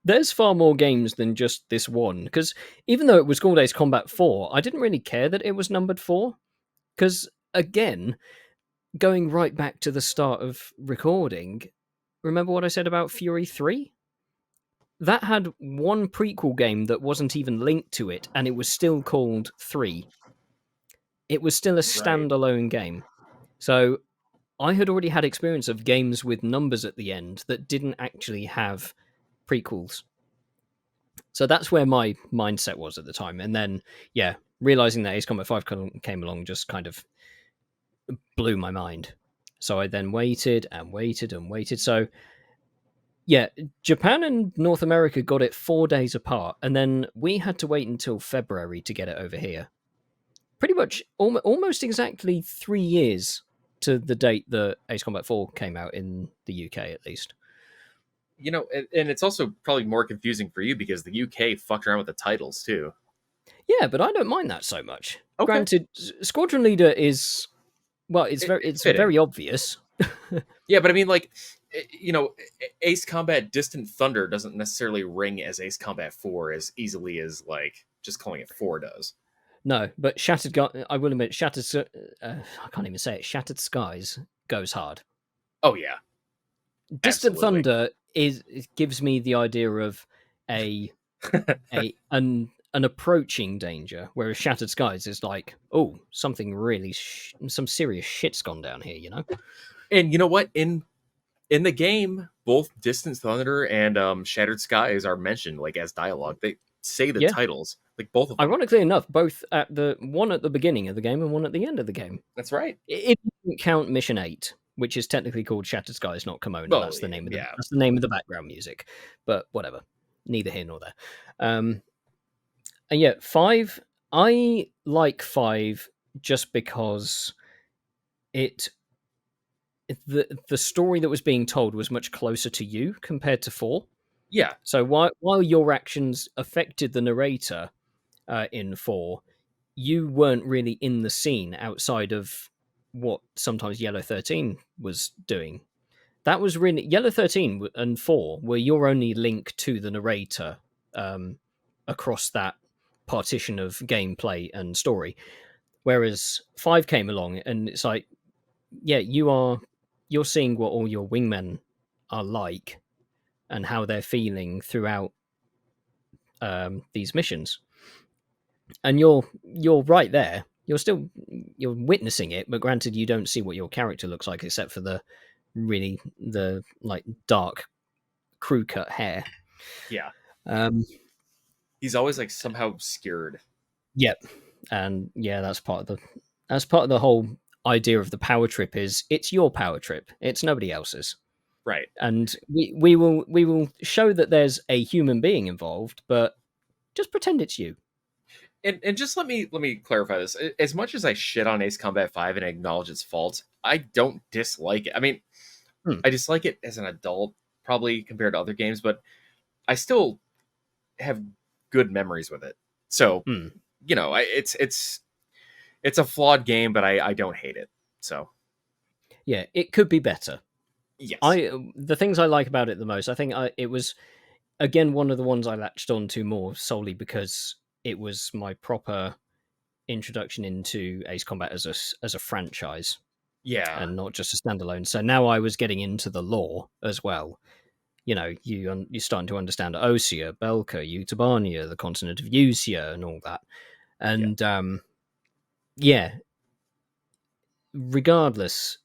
there's far more games than just this one. Because even though it was called Ace Combat 4, I didn't really care that it was numbered 4. Because again, going right back to the start of recording, remember what I said about Fury 3? That had one prequel game that wasn't even linked to it, and it was still called 3. it was still a Right. standalone game. So I had already had experience of games with numbers at the end that didn't actually have prequels. So that's where my mindset was at the time. And then, yeah, realizing that Ace Combat 5 came along just kind of blew my mind. So I then waited and waited and waited. So, yeah, Japan and North America got it 4 days apart. And then we had to wait until February to get it over here. Pretty much almost exactly 3 years to the date that Ace Combat 4 came out in the UK, at least. And it's also probably more confusing for you because the UK fucked around with the titles too. Yeah, but I don't mind that so much. Okay. Granted, Squadron Leader is, well, It's it's fitting. very obvious. Yeah, but I mean, like, Ace Combat Distant Thunder doesn't necessarily ring as Ace Combat 4 as easily as, like, just calling it 4 does. No, but I will admit, I can't even say it. Shattered Skies goes hard. Oh, yeah, Distant absolutely. Thunder gives me the idea of a an approaching danger, whereas Shattered Skies is like, oh, something really some serious shit's gone down here, you know? And you know what? In the game, both Distant Thunder and Shattered Skies are mentioned, like, as dialogue. They say the Yeah. titles, like, both of them. Ironically enough, both at the one at the beginning of the game and one at the end of the game. That's right. It doesn't count Mission 8, which is technically called Shattered Skies, not Kimono. Oh, That's the name of yeah. the background music. But whatever, neither here nor there. And yeah, 5. I like 5 just because it the story that was being told was much closer to you compared to 4. Yeah, So while your actions affected the narrator in 4, you weren't really in the scene outside of what sometimes Yellow 13 was doing. That was really Yellow 13 and 4 were your only link to the narrator um, across that partition of gameplay and story. Whereas 5 came along and it's like, yeah, you're seeing what all your wingmen are like and how they're feeling throughout these missions, and you're right there. You're witnessing it, but granted, you don't see what your character looks like except for the like dark crew cut hair. yeah. Um, He's always, like, somehow obscured. yep, and yeah, that's part of the whole idea of the power trip. Is it's your power trip, it's nobody else's, Right. and we will show that there's a human being involved, but just pretend it's you. And just let me clarify this. As much as I shit on Ace Combat 5 and acknowledge its faults, I don't dislike it. I mean, Hmm. I dislike it as an adult, probably compared to other games, but I still have good memories with it. So, Hmm. it's a flawed game, but I don't hate it. So, Yeah, it could be better. yes. The things I like about it the most, I think it was again one of the ones I latched on to more solely because it was my proper introduction into Ace Combat as a franchise Yeah. and not just a standalone. So now I was getting into the lore as well. You know, you're starting to understand Osea, Belka, Utubania, the continent of Usia, and all that. Yeah. And yeah, regardless,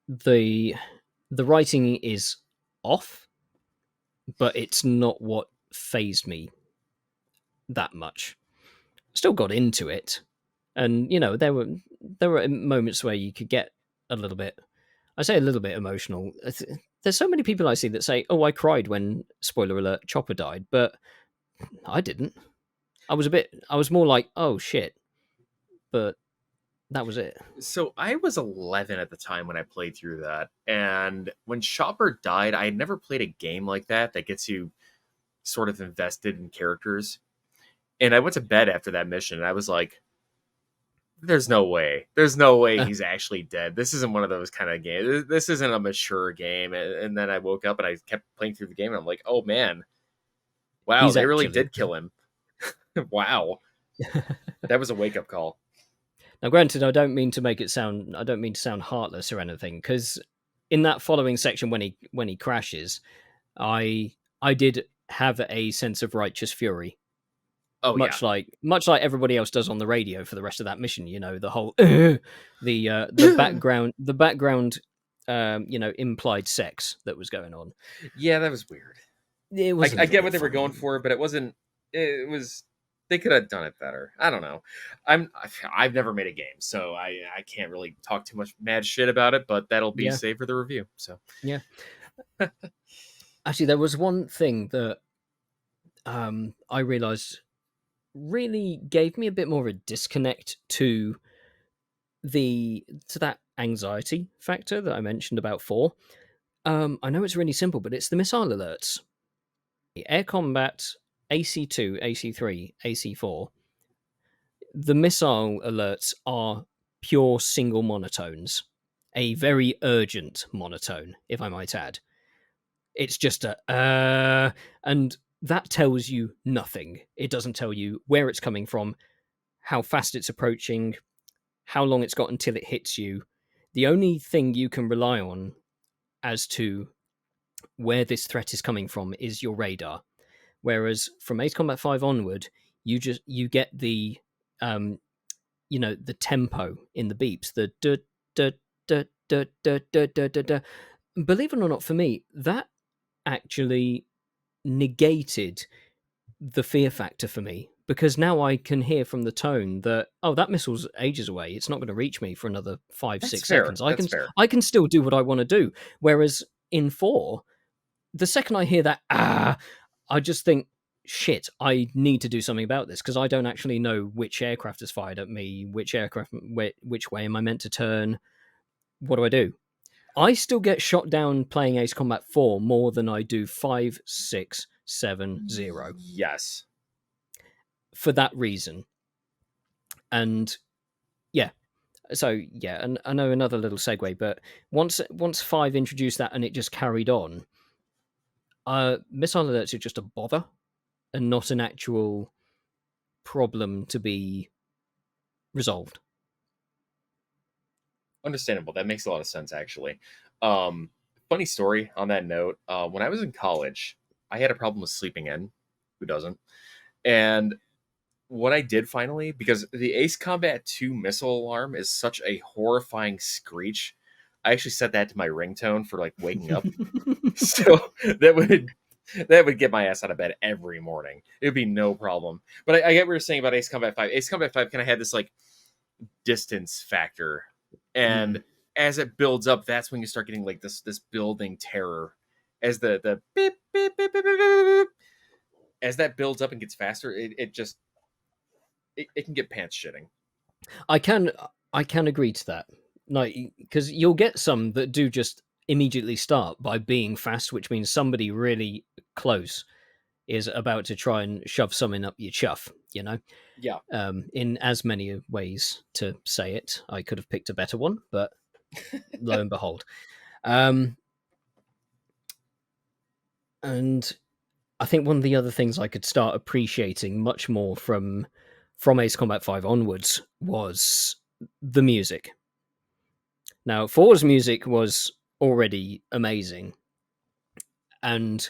the the writing is off, but it's not what phased me that much. Still got into it, and you know there were moments where you could get a little bit. I say a little bit emotional. There's so many people I see that say, "Oh, I cried when spoiler alert Chopper died," but I didn't. I was more like, "Oh shit," but that was it. So I was 11 at the time when I played through that, and when Chopper died, I had never played a game like that gets you sort of invested in characters. And I went to bed after that mission, and I was like, "There's no way. There's no way Uh, he's actually dead. This isn't one of those kind of games. This isn't a mature game." And then I woke up and I kept playing through the game, and I'm like, "Oh man, wow, he's they really actually did kill him. Wow, that was a wake up call." now. Granted, I don't mean to sound heartless or anything, because in that following section when he crashes, I did have a sense of righteous fury Oh yeah. Much like everybody else does on the radio for the rest of that mission. You know, the whole the background implied sex that was going on. Yeah, that was weird. It was a I little get what bit they were going funny. for, but it wasn't. It was. They could have done it better. I don't know. I've never made a game, so I can't really talk too much mad shit about it. But that'll be Yeah, saved for the review. So yeah. Actually, there was one thing that I realized really gave me a bit more of a disconnect to that anxiety factor that I mentioned about 4. I know it's really simple, but it's the missile alerts. Air combat, AC2, AC3, AC4. The missile alerts are pure single monotones, a very urgent monotone, if I might add. It's just a and that tells you nothing. It doesn't tell you where it's coming from, how fast it's approaching, how long it's got until it hits you. The only thing you can rely on as to where this threat is coming from is your radar. Whereas from Ace Combat 5 onward, you get the the tempo in the beeps, the da da da da da da da da da. Believe it or not, for me, that actually negated the fear factor for me, because now I can hear from the tone that, oh, that missile's ages away. It's not going to reach me for another five, that's six fair. seconds. That's fair. I can still do what I want to do. Whereas in 4, the second I hear that I just think, shit, I need to do something about this, because I don't actually know which aircraft has fired at me, which way am I meant to turn? What do I do? I still get shot down playing Ace Combat 4 more than I do 5, 6, 7, 0 Yes. for that reason. And yeah, so yeah, and I know another little segue, but once 5 introduced that and it just carried on, missile alerts are just a bother and not an actual problem to be resolved. Understandable. That makes a lot of sense, actually. Um, Funny story on that note. When I was in college, I had a problem with sleeping in. Who doesn't? And what I did finally, because the Ace Combat 2 missile alarm is such a horrifying screech, I actually set that to my ringtone for like waking up. So that would get my ass out of bed every morning. It would be no problem. But I get what you're saying about Ace Combat 5. Ace Combat 5 kind of had this like distance factor. Mm. And as it builds up, that's when you start getting like this building terror. As the beep, beep, beep, beep, beep, beep, as that builds up and gets faster, it just it can get pants shitting. I can I can agree to that. Like, because you'll get some that do just immediately start by being fast, which means somebody really close is about to try and shove something up your chuff. Yeah. In as many ways to say it. I could have picked a better one, but lo and behold. Um, and I think one of the other things I could start appreciating much more from Ace Combat 5 onwards was the music. Now, 4's music was already amazing, and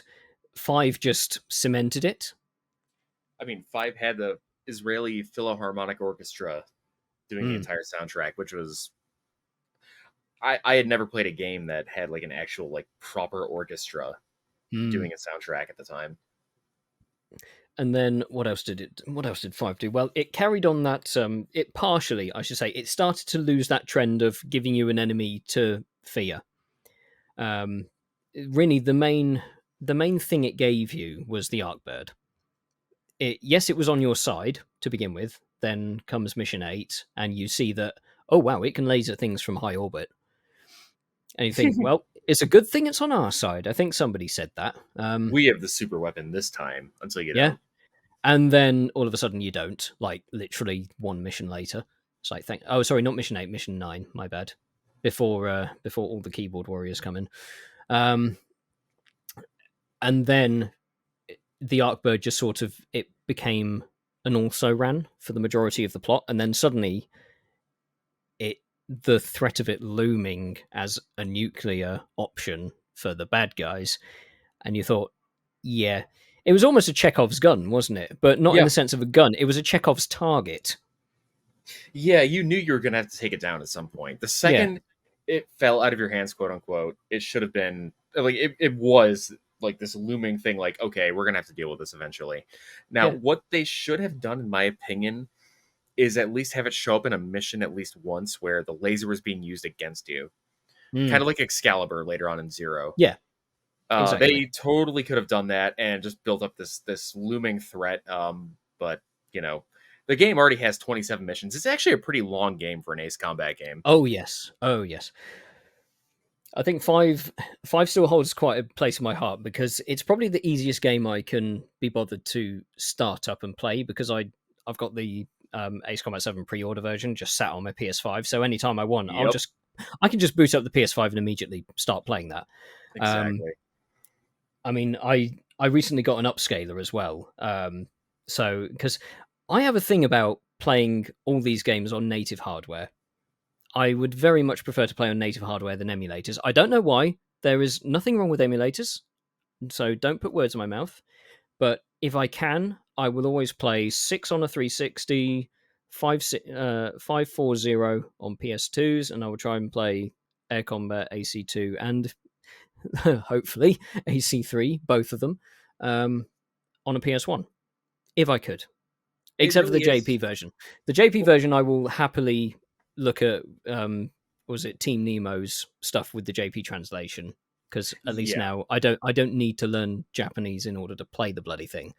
5 just cemented it. I mean, 5 had the Israeli Philharmonic Orchestra doing the Mm. entire soundtrack, which was I had never played a game that had like an actual like proper orchestra Mm. doing a soundtrack at the time. And then what else did 5 do? Well, it carried on that it partially, I should say, it started to lose that trend of giving you an enemy to fear. Um Really, the main thing it gave you was the Arcbird. Yes, it was on your side to begin with. Then comes mission 8 and you see that, oh wow, it can laser things from high orbit. And you think, well, it's a good thing it's on our side. I think somebody said that. We have the super weapon this time until you Yeah. don't. And then all of a sudden you don't, like literally one mission later. It's like, oh, sorry, not mission 8, mission 9, my bad. Before all the keyboard warriors come in. And then the Arcbird just sort of, it became an also ran for the majority of the plot. And then suddenly the threat of it looming as a nuclear option for the bad guys. And you thought, yeah, It was almost a Chekhov's gun, wasn't it? But not in Yeah, the sense of a gun. It was a Chekhov's target. yeah, you knew you were gonna have to take it down at some point. The Yeah. second it fell out of your hands, quote unquote, it should have been like it was like this looming thing. Like, okay, we're gonna have to deal with this eventually. Now, Yeah. what they should have done, in my opinion, is at least have it show up in a mission at least once where the laser was being used against you, kind Mm. of like Excalibur later on in Zero. Yeah. Exactly. They totally could have done that and just built up this looming threat. But you know, the game already has 27 missions. It's actually a pretty long game for an Ace Combat game. Oh yes. Oh yes. I think five still holds quite a place in my heart because it's probably the easiest game I can be bothered to start up and play because I've got the Ace Combat 7 pre-order version just sat on my PS5. So anytime I want, Yep, I can just boot up the PS5 and immediately start playing that. Um, exactly. I mean, I recently got an upscaler as well. So because I have a thing about playing all these games on native hardware. I would very much prefer to play on native hardware than emulators. I don't know why. There is nothing wrong with emulators, so don't put words in my mouth. But if I can, I will always play 6 on a 360, 540 on PS2s, and I will try and play Air Combat AC2 and hopefully AC3, both of them, on a PS1, if I could. It Except for the really is. JP version. The JP version, I will happily look at. Was it Team Nemo's stuff with the JP translation? Because at least Yeah. now I don't need to learn Japanese in order to play the bloody thing.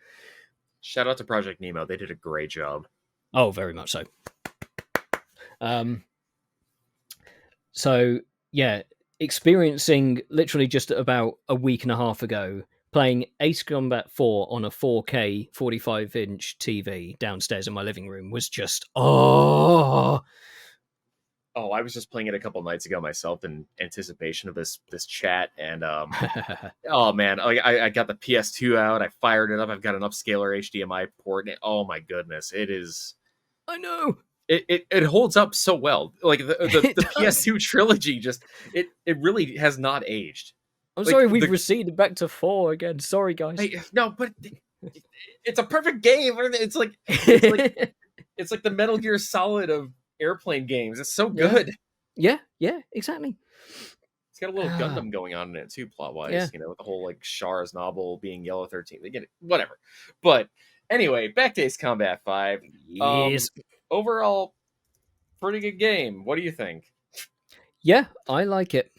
Shout out to Project Nemo. They did a great job. Oh, very much so. Um, so yeah, experiencing literally just about a week and a half ago playing Ace Combat 4 on a 4K 45-inch TV downstairs in my living room was just Oh, I was just playing it a couple nights ago myself in anticipation of this chat, and oh man, I got the PS2 out. I fired it up. I've got an upscaler HDMI port. And oh my goodness, it is. I know. It holds up so well. Like It the does. PS2 trilogy, just it really has not aged. I'm Like sorry we've the receded back to 4 again. Sorry, guys. no, but it's a perfect game. It's like the Metal Gear Solid of airplane games. It's so Yeah. good. Yeah, exactly. It's got a little Gundam going on in it too, plot Yeah. wise. You know, with the whole like Char's novel being Yellow 13. They get it, whatever. But anyway, back to Ace Combat 5. Yes. Overall, pretty good game. What do you think? Yeah, I like it.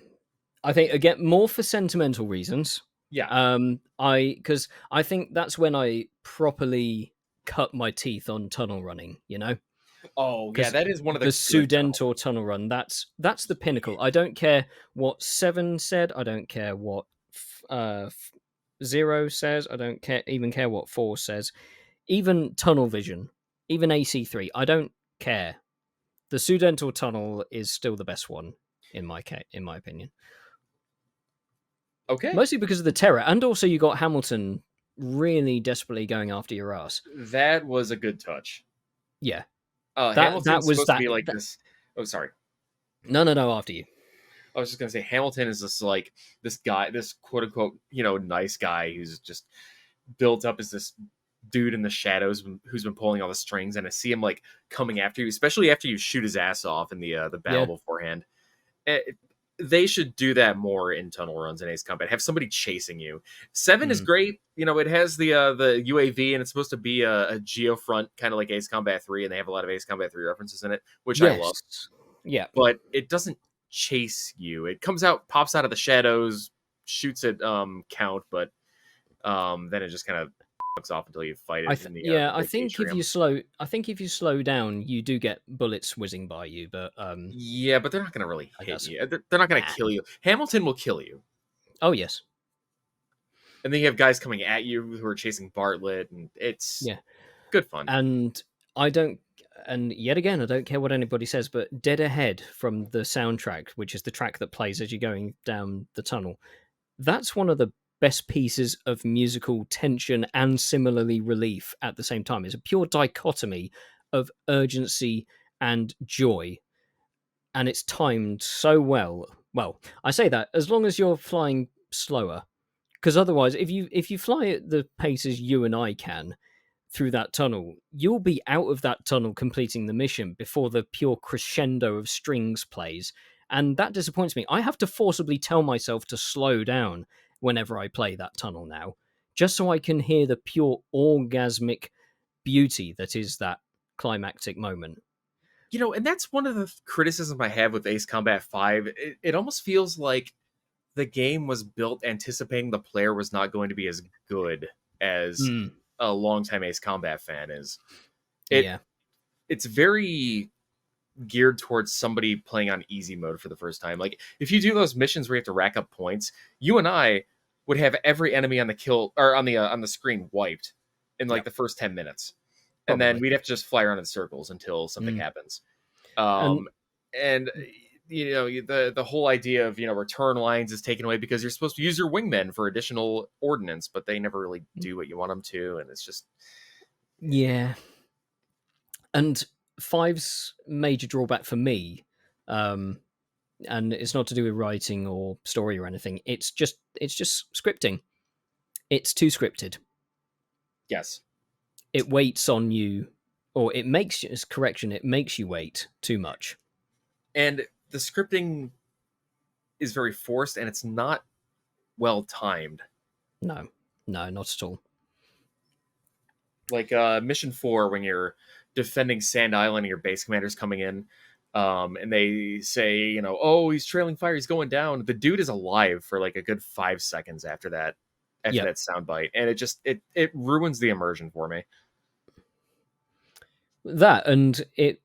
I think again more for sentimental reasons. Yeah. Because I think that's when I properly cut my teeth on tunnel running. Oh yeah, Because that is one of the the good tunnel. Sudentor tunnel run, that's the pinnacle. I don't care what 7 said. I don't care what 0 says. I don't care what 4 says. Even tunnel vision, even AC3. I don't care. The Sudental tunnel is still the best one in my opinion. Okay. Mostly because of the terror, and also you got Hamilton really desperately going after your ass. That was a good touch. Yeah, that Hamilton's was supposed to that. be like this. Oh, sorry. No. After you. I was just gonna say Hamilton is this like this guy, this quote unquote, nice guy who's just built up as this dude in the shadows who's been pulling all the strings, and I see him like coming after you, especially after you shoot his ass off in the battle Yeah. beforehand. They should do that more in tunnel runs in Ace Combat. Have somebody chasing you. 7 is Mm. great. It has the UAV, and it's supposed to be a geofront, kind of like Ace Combat 3, and they have a lot of Ace Combat 3 references in it, which I love. Yes. Yeah. But it doesn't chase you. It comes out, pops out of the shadows, shoots at Count, but then it just kind of fucks off until you fight it in the I big think atrium. if you slow down, you do get bullets whizzing by you, but Yeah, but they're not going to really I hit guess. you. They're not going to Nah. kill you. Hamilton will kill you. Oh yes. And then you have guys coming at you who are chasing Bartlett, and it's Yeah. good fun. And yet again, I don't care what anybody says, but Dead Ahead from the soundtrack, which is the track that plays as you're going down the tunnel, that's one of the best pieces of musical tension and similarly relief at the same time. It's a pure dichotomy of urgency and joy, and it's timed so well. Well, I say that as long as you're flying slower, Because otherwise, if you fly at the paces you and I can through that tunnel, you'll be out of that tunnel completing the mission before the pure crescendo of strings plays. And that disappoints me. I have to forcibly tell myself to slow down whenever I play that tunnel now, just so I can hear the pure orgasmic beauty that is that climactic moment. And that's one of the criticisms I have with Ace Combat 5. It almost feels like the game was built anticipating the player was not going to be as good as Mm, a longtime Ace Combat fan is. It yeah. it's very geared towards somebody playing on easy mode for the first time. Like if you do those missions where you have to rack up points, you and I would have every enemy on the kill or on the screen wiped in like Yep. the first 10 minutes. And then Probably. we'd have to just fly around in circles until something Mm. happens. And And the whole idea of return lines is taken away because you're supposed to use your wingmen for additional ordnance, but they never really do what you want them to, and it's just yeah. And five's major drawback for me, um, and it's not to do with writing or story or anything. It's just scripting. It's too scripted. yes. It waits on you, or it makes you. As correction, it makes you wait too much. And the scripting is very forced, and it's not well timed. No, no, not at all. Like mission 4, when you're defending Sand Island and your base commander's coming in, and they say, oh, he's trailing fire, he's going down. The dude is alive for like a good 5 seconds after that Yep. soundbite, and it ruins the immersion for me. That and it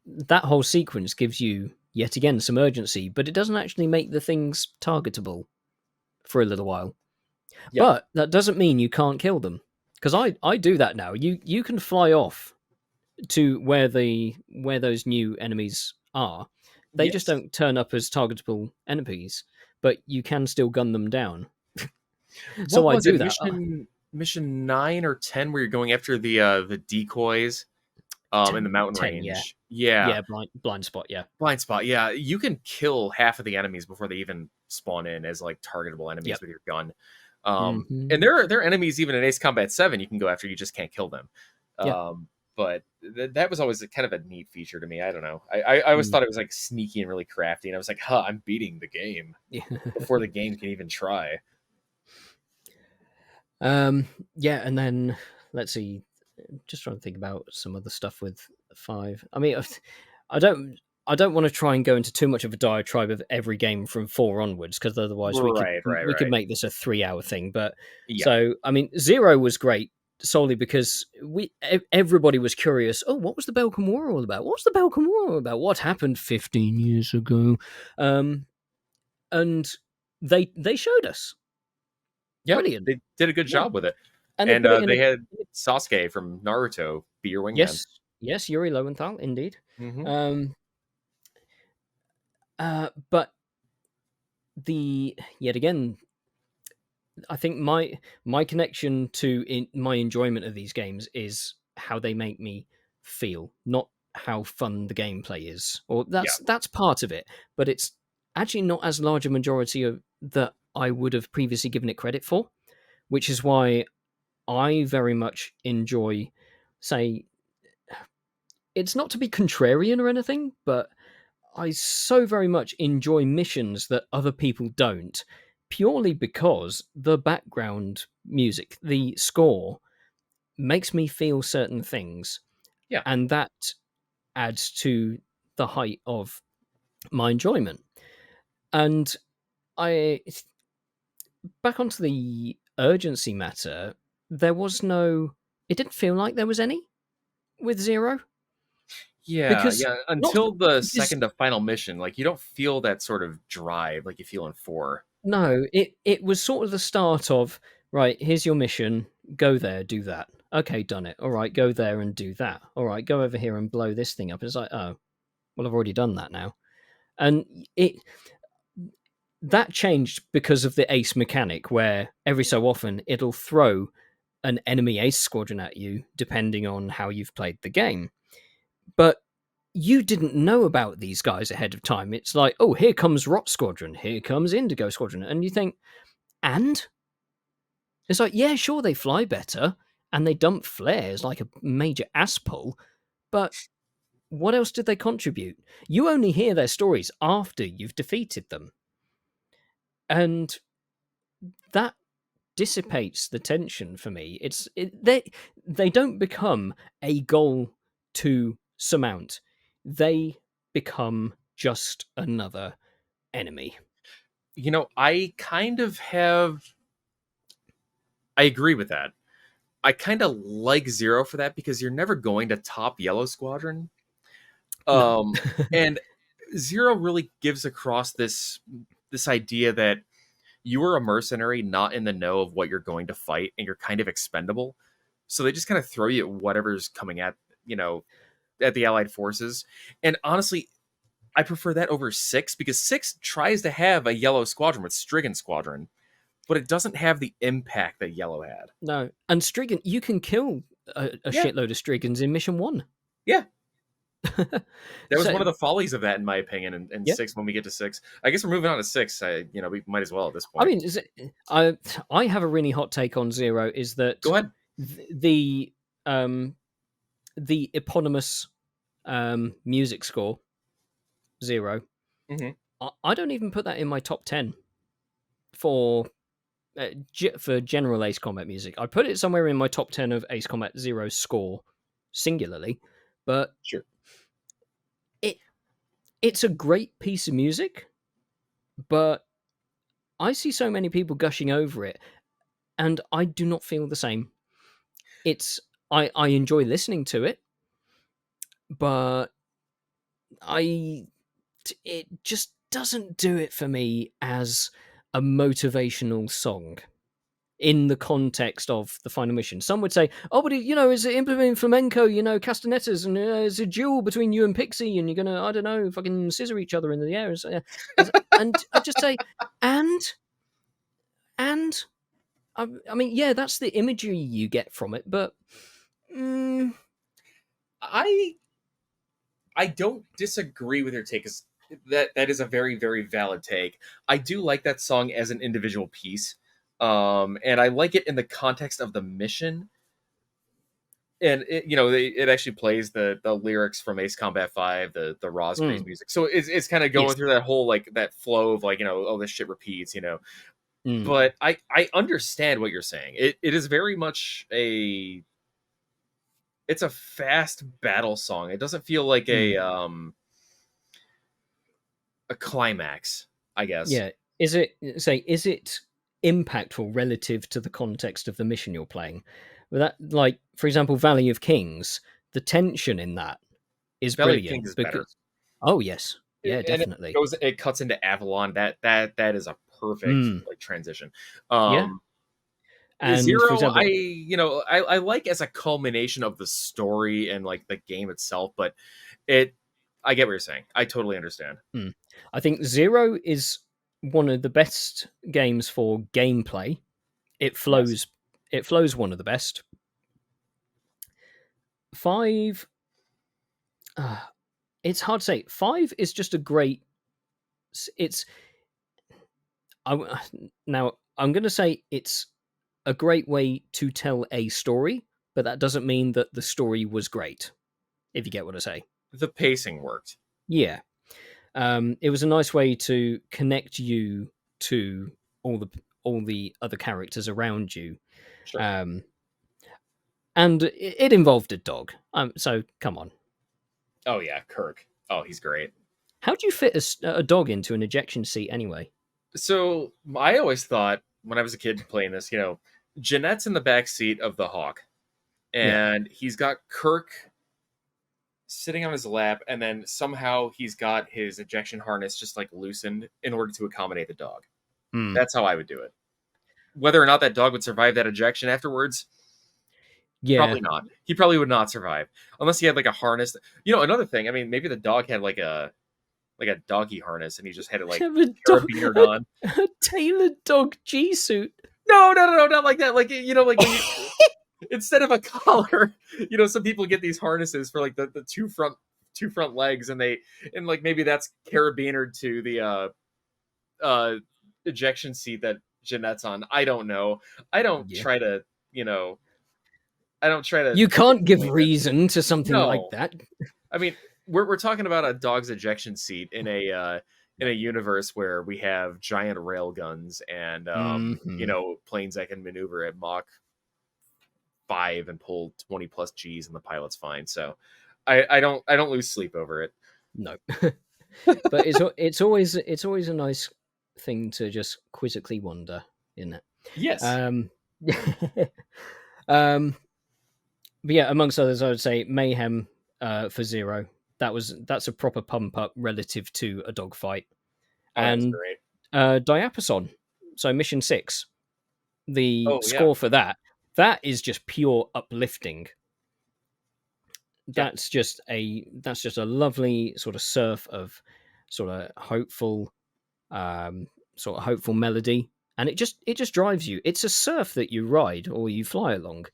that whole sequence gives you yet again some urgency, but it doesn't actually make the things targetable for a little while. Yeah. But that doesn't mean you can't kill them, because I do that now. You can fly off to where those new enemies are. They just Yes. don't turn up as targetable enemies, but you can still gun them down. What So I was it? do that. Mission 9 or 10, where you're going after the decoys in the 10, mountain 10, yeah, range. Yeah. yeah, blind spot, yeah, Blind spot. Yeah, you can kill half of the enemies before they even spawn in as like targetable enemies yep. with your gun. And Hmm. there are enemies even in Ace Combat 7 you can go after, you just can't kill them. Yeah. But that was always kind of a neat feature to me. I don't know. I always Mm. thought it was like sneaky and really crafty, and I was like, huh, I'm beating the game Yeah. before the game can even try. Yeah, and then let's see. Just trying to think about some other stuff with five. I mean, I don't. I don't want to try and go into too much of a diatribe of every game from four onwards, because otherwise Right, right, we could right. make this a 3 hour thing. But Yeah. so I mean, zero was great solely because everybody was curious. Oh, what was the Belkan War all about? What's the Belkan War all about? What happened 15 years ago? Um, and they showed us. Yeah, Brilliant. they did a good Yeah, job with it. and they And put it in they a had Sasuke from Naruto be your wingman. yes, yes, Yuri Lowenthal, indeed. Hmm. Um, but the yet again, I think my connection to my enjoyment of these games is how they make me feel, not how fun the gameplay is. Or Yeah. that's part of it, but it's actually not as large a majority of that I would have previously given it credit for, which is why I very much enjoy, say, it's not to be contrarian or anything, but I so very enjoy missions that other people don't, purely because the background music, the score, makes me feel certain things, Yeah. and that adds to the height of my enjoyment. And I back onto the urgency matter, there was no. It didn't feel like there was any with zero Yeah, because yeah. not Until the because second to final mission, like you don't feel that sort of drive like you feel in 4. no, it was sort of the start of right. Here's your mission. Go there, do that. Okay, done it. All right, go there and do that. All right, go over here and blow this thing up. It's like, oh, well, I've already done that now, and it that changed because of the ace mechanic, where every so often it'll throw an enemy ace squadron at you, depending on how you've played the game. But you didn't know about these guys ahead of time. It's like, oh, here comes Rot Squadron, here comes Indigo Squadron, and you think, and It's like, yeah, sure, they fly better and they dump flares like a major ass pull, but what else did they contribute? You only hear their stories after you've defeated them. And that dissipates the tension for me. They don't become a goal to surmount. They become just another enemy. I agree with that. I kind of like Zero for that because you're never going to top Yellow Squadron. No. Um, and Zero really gives across this idea that you are a mercenary, not in the know of what you're going to fight, and you're kind of expendable. So they just kind of throw you at whatever's coming you know, at the Allied forces. And honestly, I prefer that over Six because Six tries to have a Yellow Squadron with Strigan Squadron, but it doesn't have the impact that Yellow had. No. And Strigan, you can kill a Yeah, shitload of Strigans in mission 1. yeah. That was one of So, the follies of that, in my opinion. In yeah. Six, when we get to Six, I guess we're moving on to Six. We might as well at this I point. mean, I have a really hot take on Zero is that Go ahead. th- the um the eponymous music score Zero. Hmm. I don't even put that in my top 10 for for general Ace Combat music. I put it somewhere in my top 10 of Ace Combat Zero score singularly, but Sure. it it's a great piece of music, but I see so many people gushing over it and I do not feel the same. It's I enjoy listening to it, but I it just doesn't do it for me as a motivational song in the context of the final mission. Some would say, "Oh, but is it implementing flamenco? Castanettas, and it's a duel between you and Pixie, and you're gonna, I don't know, fucking scissor each other in the air." And I just say, and and I mean, yeah, that's the imagery you get from it, but mm, I I don't disagree with your take. 'Cause that is a very, very valid take. I do like that song as an individual piece, and I like it in the context of the mission. And it actually plays the lyrics from Ace Combat 5, the Rosgreaves mm, music. So it's kind of yes, going through that whole like that flow of like oh, this shit repeats. mm, But I understand what you're saying. It is very much it's a fast battle song. It doesn't feel like mm. a climax, I guess. Yeah. Is it impactful relative to the context of the mission you're playing? With that, like for example, Valley of Kings, the tension in that is Valley of Kings brilliant is better. because oh yes, yeah, And definitely. it cuts into Avalon. That is a perfect Mm, like transition. yeah, Um and for Zero, example, I like as a culmination of the story and like the game itself, but it I get what you're saying. I totally understand. mm, I think Zero is one of the best games for gameplay. It Yes. flows, it flows one of the best. Five, uh, it's hard to say. Five is just a great. It's I now I'm going to say it's a great way to tell a story, but that doesn't mean that the story was great. If you get what I say, The pacing worked. yeah. It was a nice way to connect you to all the all the other characters around you, Sure. um, and it involved a dog. So come on, Oh yeah, Kirk. Oh, he's great. how do you fit a dog into an ejection seat anyway? So I always thought when I was a kid playing this, Jeanette's in the back seat of the Hawk, Yeah. and he's got Kirk sitting on his lap, and then somehow he's got his ejection harness just like loosened in order to accommodate the dog. Hmm. That's how I would do it. Whether or not that dog would survive that ejection afterwards, Yeah. probably not. He probably would not survive unless he had like a harness. Another thing. I mean, maybe the dog had like a doggy harness, and he just had it like Have a dog, carabinered on. a tailored dog G suit. No, no, no, no, not like that. Like like when you instead of a collar, some people get these harnesses for like the two front legs, and like maybe that's carabinered to the uh ejection seat that Jeanette's on. I don't know. I don't Yeah. try to, you know, I don't try to You can't give explain it. reason to something like No. that. I mean, we're talking about a dog's ejection seat in Yeah. a universe where we have giant rail guns and Hmm. planes that can maneuver at Mach 5 and pull 20 plus G's and the pilot's fine. So I don't lose sleep over it. No. But it's always a nice thing to just quizzically wonder, isn't it? Yes. Um, um, but yeah, amongst others, I would say Mayhem for Zero. That's a proper pump up relative to a dogfight, Oh, that was and great. Diapason. So Mission 6, the Oh yeah. score for that is just pure uplifting. Yeah. That's just a lovely sort of surf of sort of hopeful melody, and it just drives you. It's a surf that you ride or you fly along,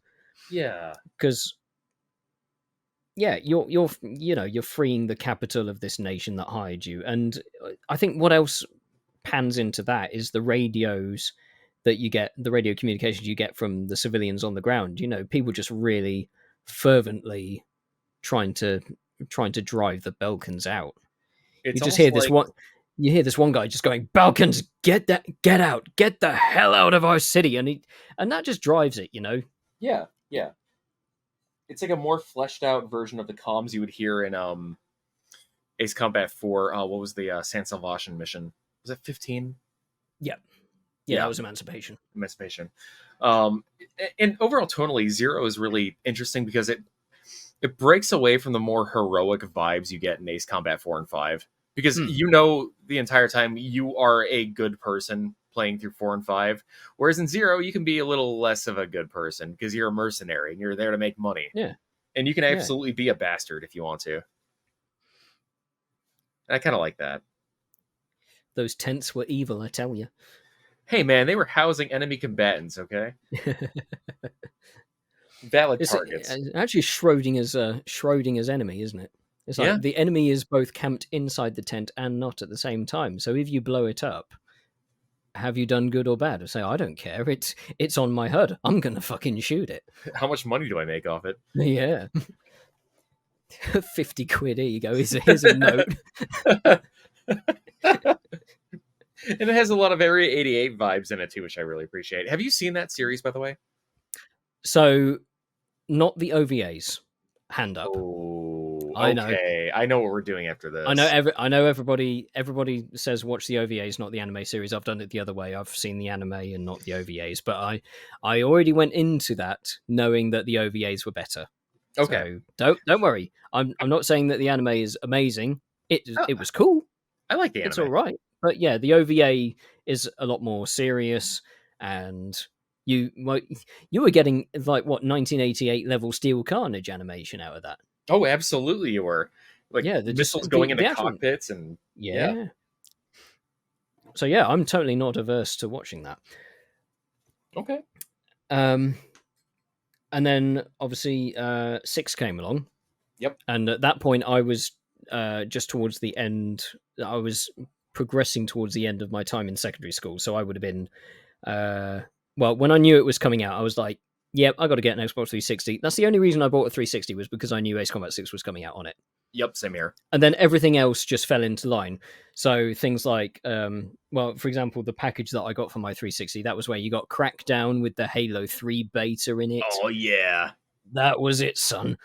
Yeah. because yeah, you're freeing the capital of this nation that hired you. And I think what else pans into that is the radios that you get, the radio communications you get from the civilians on the ground. People just really fervently trying to trying to drive the Balkans out. You It's just almost hear this like one. You hear this one guy just going, "Balkans, get out, get the hell out of our city," and that just drives it. yeah, yeah. It's like a more fleshed out version of the comms you would hear in Ace Combat 4. What was the San Salvation mission? Was it 15? Yeah, yeah, that Yeah, was Emancipation. Emancipation. Um, and overall, tonally, Zero is really interesting because it breaks away from the more heroic vibes you get in Ace Combat 4 and 5. Because Mm, the entire time you are a good person playing through 4 and 5. Whereas in Zero, you can be a little less of a good person because you're a mercenary and you're there to make money. yeah, And you can yeah. absolutely be a bastard if you want to. And I kind of like that. Those tents were evil, I tell you. Hey, man, they were housing enemy combatants, okay? Valid It's targets. actually Schrodinger's enemy, isn't it? It's Yeah. like the enemy is both camped inside the tent and not at the same time. So if you blow it up, have you done good or bad? I say, I don't care. It's on my HUD. I'm gonna fucking shoot it. How much money do I make off it? Yeah. 50 quid. Here you go. Here's a note. And it has a lot of Area 88 vibes in it too, which I really appreciate. Have you seen that series, by the way? So, not the OVAs. Hand up. Oh, I know. okay. I know what we're doing after I know. this. I know. Everybody says watch the OVAs, not the anime series. I've done it the other way. I've seen the anime and not the OVAs. But I already went into that knowing that the OVAs were better. Okay. So don't worry. I'm not saying that the anime is amazing. It I, it was cool. I like the It's anime. all right. But yeah, the OVA is a lot more serious, and you were getting like what 1988 level Steel Carnage animation out of that. Oh, absolutely, you were. Like Yeah, missiles going into the actual cockpits and yeah. yeah. So yeah, I'm totally not averse to watching that. Okay. Um, and then obviously 6 came along. Yep. And at that point, I was just towards the end. I was progressing towards the end of my time in secondary school, so I would have been. Well, when I knew it was coming out, I was like, "Yep, I got to get an Xbox 360." That's the only reason I bought a 360 was because I knew Ace Combat 6 was coming out on it, Yep. Same here. and then everything else just fell into line. So things like, well, for example, the package that I got for my 360, that was where you got Crackdown with the Halo 3 beta in it. Oh yeah. That was it, son.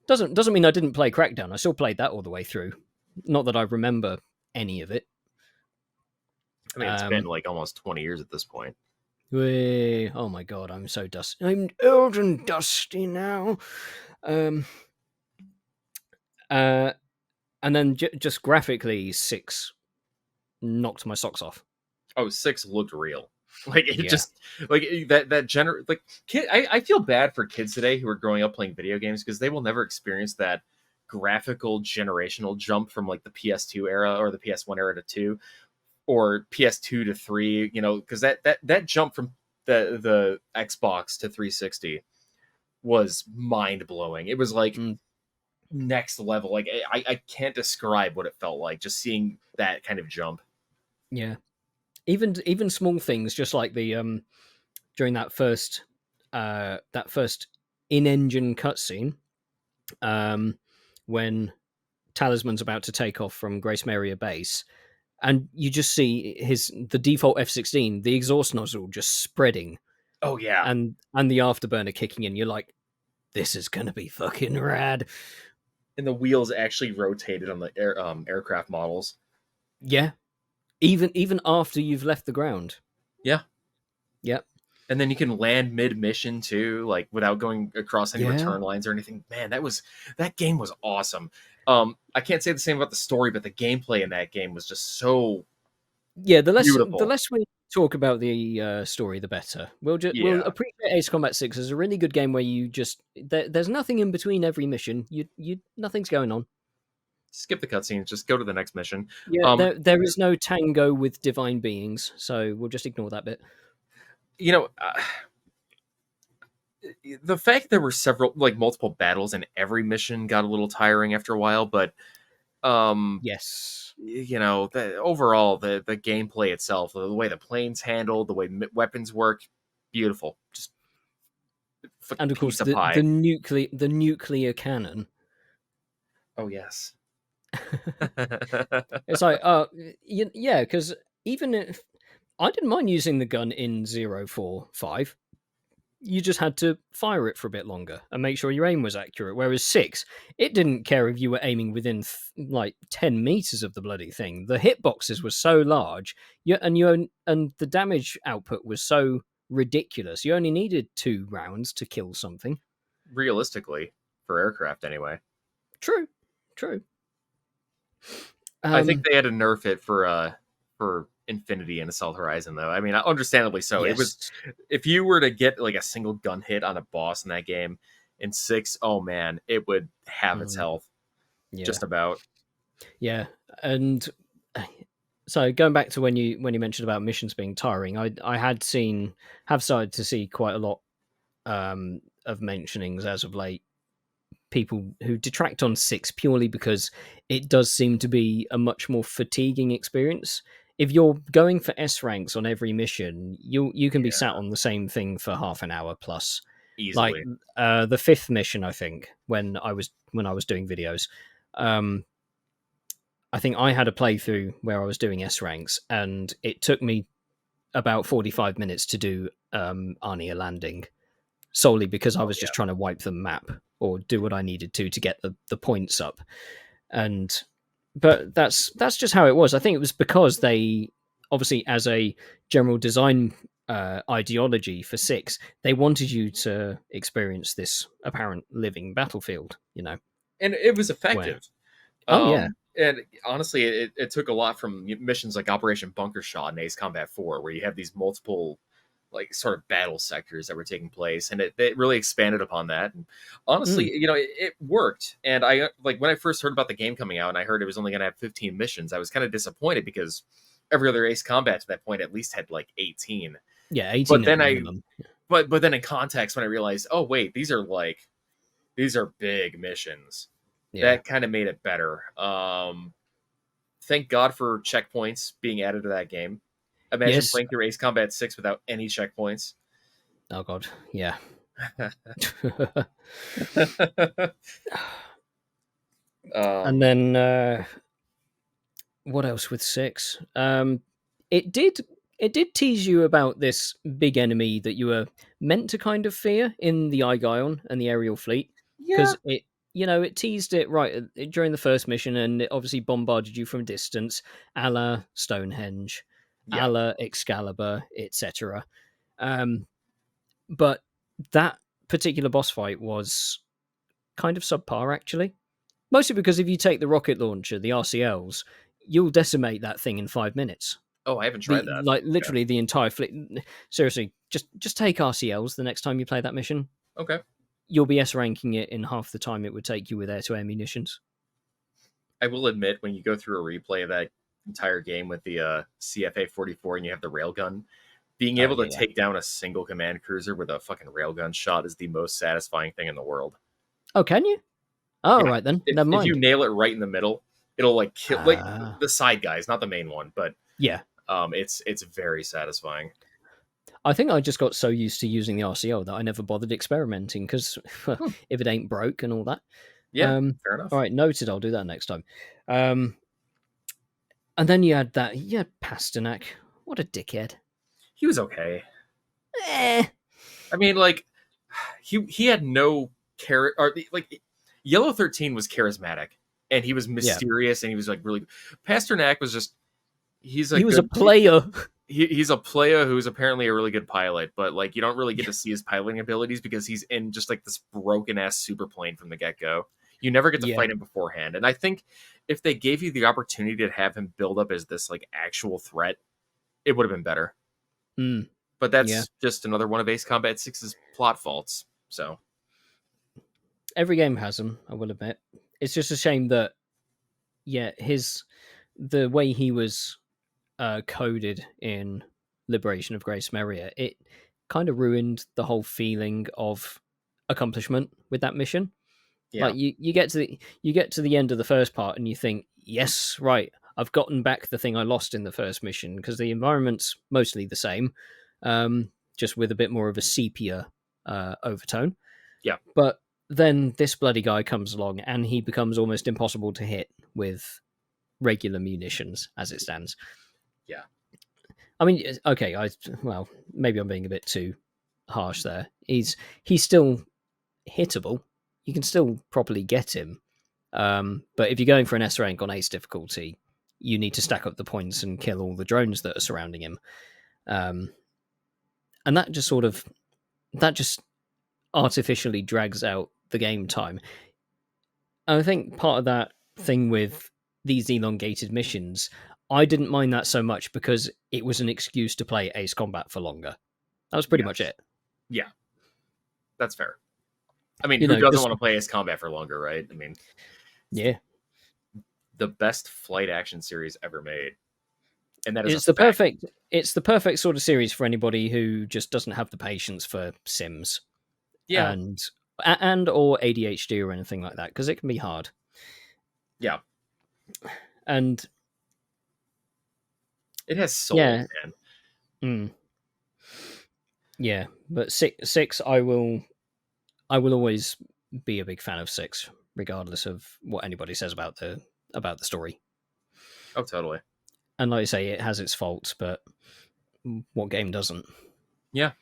Doesn't mean I didn't play Crackdown. I still played that all the way through. Not that I remember any of it. I mean, it's been like almost 20 years at this point. Oh my god, I'm so dusty. I'm old and dusty now. And then just graphically, 6 knocked my socks off. Oh, 6 looked real. Like it Yeah. just like like kid. I feel bad for kids today who are growing up playing video games because they will never experience that graphical generational jump from like the PS2 era or the PS1 era to 2 or PS2 to 3. Because that jump from the Xbox to 360 was mind blowing. It was like next level. Like I can't describe what it felt like just seeing that kind of jump. Yeah. even small things, just like the during that first in-engine cutscene, when Talisman's about to take off from Grace Maria base, and you just see the default F-16, the exhaust nozzle just spreading, Oh yeah, and the afterburner kicking in. You're like, this is gonna be fucking rad. and the wheels actually rotated on the aircraft models. Yeah, even after you've left the ground. Yeah, Yep. and then you can land mid mission too, like without going across any Yeah. return lines or anything. Man, that game was awesome. I can't say the same about the story, but the gameplay in that game was just so Yeah, the beautiful. less we talk about the story, the better. We'll Yeah, appreciate Ace Combat 6 as a really good game where you just there's nothing in between every mission. You nothing's going on. skip the cutscenes, just go to the next mission. Yeah, there is no tango with divine beings, so we'll just ignore that bit. You know, the fact there were several, like multiple battles in every mission, got a little tiring after a while. But Yes. overall, the gameplay itself, the way the planes handled, the way weapons work, beautiful. Just And of course piece of the pie. nuclear cannon. Oh yes. It's like yeah, because even if I didn't mind using the gun in 045, you just had to fire it for a bit longer and make sure your aim was accurate. Whereas 6, it didn't care if you were aiming within like 10 meters of the bloody thing. The hitboxes were so large, and the damage output was so ridiculous. You only needed 2 rounds to kill something. Realistically, for aircraft anyway. True, true. I think Um, they had to nerf it for Infinity and Assault Horizon, though. I mean, understandably so. It was, yes, if you were to get like a single gun hit on a boss in that game in 6, oh man, it would have its mm, health yeah, just about. yeah, and so going back to when you mentioned about missions being tiring, I have started to see quite a lot of mentionings as of late, people who detract on 6 purely because it does seem to be a much more fatiguing experience. If you're going for S ranks on every mission, you can be sat Yeah, on the same thing for half an hour plus. Like easily. the 5th mission, I think, when I was doing videos, um, I think I had a playthrough where I was doing S ranks, and it took me about 45 minutes to do Arnia landing, solely because I Oh was yeah. just trying to wipe the map or do what I needed to get the points up. And but that's just how it was. I think it was because they obviously, as a general design ideology for 6, they wanted you to experience this apparent living battlefield. And it was Where effective. oh yeah, And honestly, it took a lot from missions like Operation Bunkershaw and Ace Combat 4, where you have these multiple like sort of battle sectors that were taking place, and it really expanded upon that. And honestly, mm, it worked. And I, like, when I first heard about the game coming out and I heard it was only going to have 15 missions, I was kind of disappointed because every other Ace Combat to that point at least had like 18. yeah, 18 But at then the I minimum. but then in context, when I realized, oh wait, these are big missions, Yeah. that kind of made it better. Thank God for checkpoints being added to that game. Imagine Yes. playing through Ace Combat 6 without any checkpoints. Oh god. Yeah. um, And then what else with 6? It did it did tease you about this big enemy that you were meant to kind of fear in the Igaion and the aerial fleet, yeah, because it teased it right during the first mission, and it obviously bombarded you from a distance, a la Stonehenge, yeah. a la Excalibur, etc. Um, but that particular boss fight was kind of subpar, actually. Mostly because if you take the rocket launcher, the RCLs, you'll decimate that thing in 5 minutes. Oh, I haven't tried The that. like Okay. literally the entire fleet. Seriously, just take RCLs the next time you play that mission. Okay. You'll be S ranking it in half the time it would take you with air to air munitions. I will admit, when you go through a replay of that entire game with the CFA 44 and you have the railgun, being Oh able yeah, to yeah. take down a single command cruiser with a fucking railgun shot is the most satisfying thing in the world. Oh, can you? Oh, Yeah. right then. If, Never if you mind. nail it right in the middle, it'll like kill like Ah, the side guys, not the main one, but yeah. It's very satisfying. I think I just got so used to using the RCL that I never bothered experimenting because Hmm. if it ain't broke and all that. Yeah, fair All enough. right, noted. I'll do that next time. Um, and then you had Pasternak. What a dickhead. He was okay. Eh. I mean, like he had no character. Or like Yellow 13 was charismatic and he was Yeah, mysterious and he was like really. Pasternak was just he's a he was a good. player. He's a player who's apparently a really good pilot, but like you don't really get to see his piloting abilities because he's in just like this broken ass super plane from the get go. You never get to Yeah. fight him beforehand, and I think if they gave you the opportunity to have him build up as this like actual threat, it would have been better. Mm, But yeah. that's just another one of Ace Combat 6's plot faults. So Every game has them, I will admit. It's just a shame that yeah, the way he was coded in Liberation of Grace Maria, it kind of ruined the whole feeling of accomplishment with that mission. yeah, Like you get to the end of the first part and you think, yes, right, I've gotten back the thing I lost in the first mission because the environment's mostly the same, just with a bit more of a sepia overtone. yeah, But then this bloody guy comes along and he becomes almost impossible to hit with regular munitions as it stands. yeah, I mean, okay, well, maybe I'm being a bit too harsh there. He's still hittable. You can still properly get him. But if you're going for an S rank on ace difficulty, you need to stack up the points and kill all the drones that are surrounding him. Um, and that just artificially drags out the game time. And I think part of that thing with these elongated missions, I didn't mind that so much because it was an excuse to play Ace Combat for longer. That was pretty much yes, it. yeah. That's fair. I mean, You who know, doesn't because want to play Ace Combat for longer, right? I mean, yeah, the best flight action series ever made, and that is a it's the fact. perfect sort of series for anybody who just doesn't have the patience for Sims Yeah, and or ADHD or anything like that because it can be hard. yeah. And It has soul, yeah, man. mm, yeah, but six I will always be a big fan of six, regardless of what anybody says about the story. Oh, totally. And like I say, it has its faults, but what game doesn't? Yeah,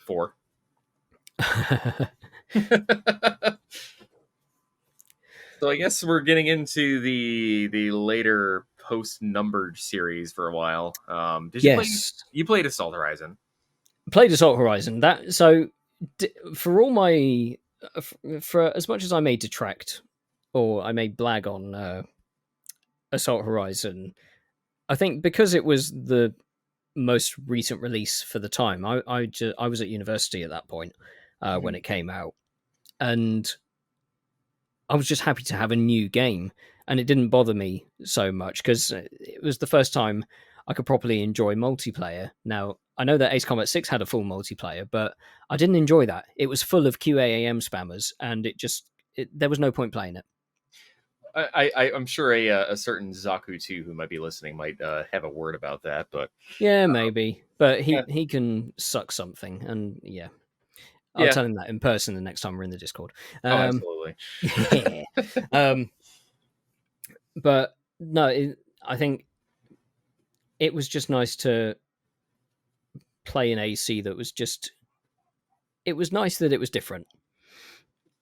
4. So I guess we're getting into the later post numbered series for a while. Did you play? Yes, You played Assault Horizon? played Assault Horizon. That so for all my for as much as I may detract or I may blag on Assault Horizon, I think because it was the most recent release for the time. I was at university at that point when Mhm. it came out, and I was just happy to have a new game, and it didn't bother me so much because it was the first time I could properly enjoy multiplayer. Now I know that Ace Combat 6 had a full multiplayer, but I didn't enjoy that. It was full of QAAM spammers, and there was no point playing it. I'm sure a certain Zaku too, who might be listening, might have a word about that. But Yeah, uh, maybe, but yeah, he can suck something, and yeah, I'll yeah. tell him that in person the next time we're in the Discord. Oh, Um, absolutely. yeah. um, but no, I think it was just nice to play an AC that was just. It was nice that it was different,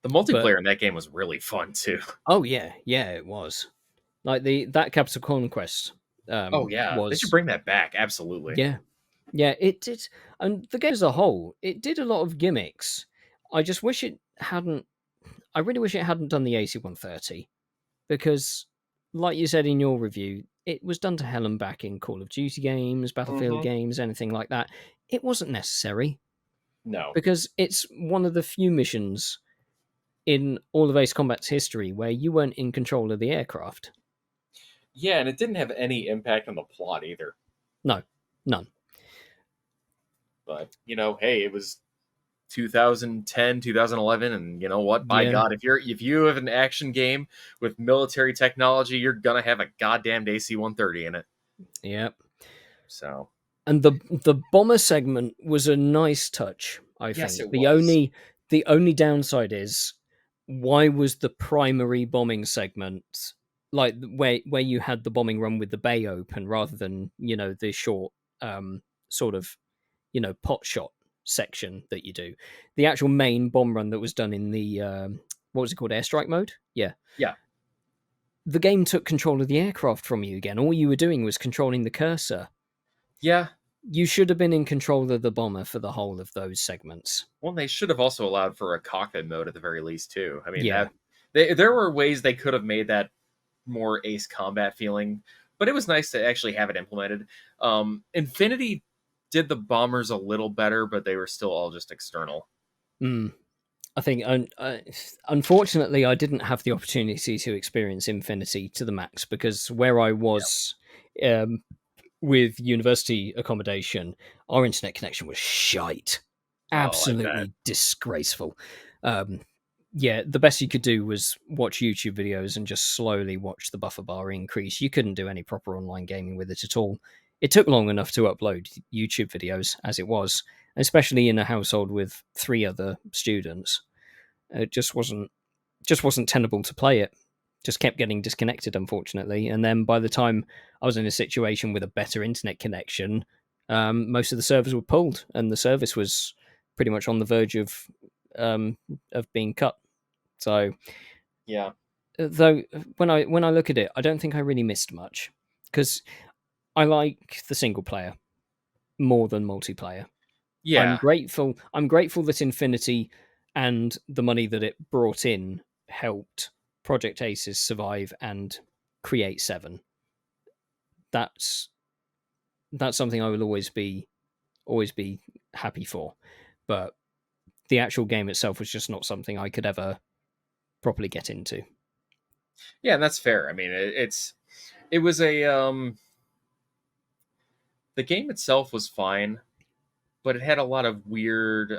The but multiplayer in that game was really fun too. oh yeah, yeah, it was like the that Capital Conquest Oh yeah, they should was bring that back. Absolutely. yeah, yeah, it did, and the game as a whole, it did a lot of gimmicks. I just wish it hadn't. I really wish it hadn't done the AC 130 because, like you said in your review, it was done to hell and back in Call of Duty games, Battlefield Hmm. games, anything like that. It wasn't necessary No. because it's one of the few missions in all of Ace Combat's history where you weren't in control of the aircraft. Yeah, and it didn't have any impact on the plot either. No, none. But hey, it was 2010, 2011, and you know what? By Yeah, God, if you have an action game with military technology, you're gonna have a goddamn AC 130 in it. yeah. So And the bomber segment was a nice touch, I yes, think. it The was. only downside is, why was the primary bombing segment, like where you had the bombing run with the bay open, rather than, the short sort of, pot shot section that you do. The actual main bomb run that was done in the what was it called, airstrike mode? Yeah. Yeah, The game took control of the aircraft from you again. All you were doing was controlling the cursor. yeah. You should have been in control of the bomber for the whole of those segments. Well, they should have also allowed for a cockpit mode at the very least too. I mean, Yeah. there were ways they could have made that more Ace Combat feeling, but it was nice to actually have it implemented. Infinity did the bombers a little better, but they were still all just external. Mm. I think, unfortunately, I didn't have the opportunity to experience Infinity to the max, because where I Yeah. was um, with university accommodation, our internet connection was shite. Oh, I bet. Absolutely disgraceful. Um, yeah, the best you could do was watch YouTube videos and just slowly watch the buffer bar increase. You couldn't do any proper online gaming with it at all. It took long enough to upload YouTube videos as it was, especially in a household with three other students. It just wasn't tenable to play it. Just kept getting disconnected, unfortunately. And then by the time I was in a situation with a better internet connection, most of the servers were pulled, and the service was pretty much on the verge um, of being cut. So, Yeah. though, when I look at it, I don't think I really missed much, because I like the single player more than multiplayer. I'm Yeah. grateful. I'm grateful that Infinity and the money that it brought in helped Project Aces survive and create Seven. That's that's something I will always be happy for. But the actual game itself was just not something I could ever properly get into. Yeah, and that's fair. I mean, it was a the game itself was fine, but it had a lot of weird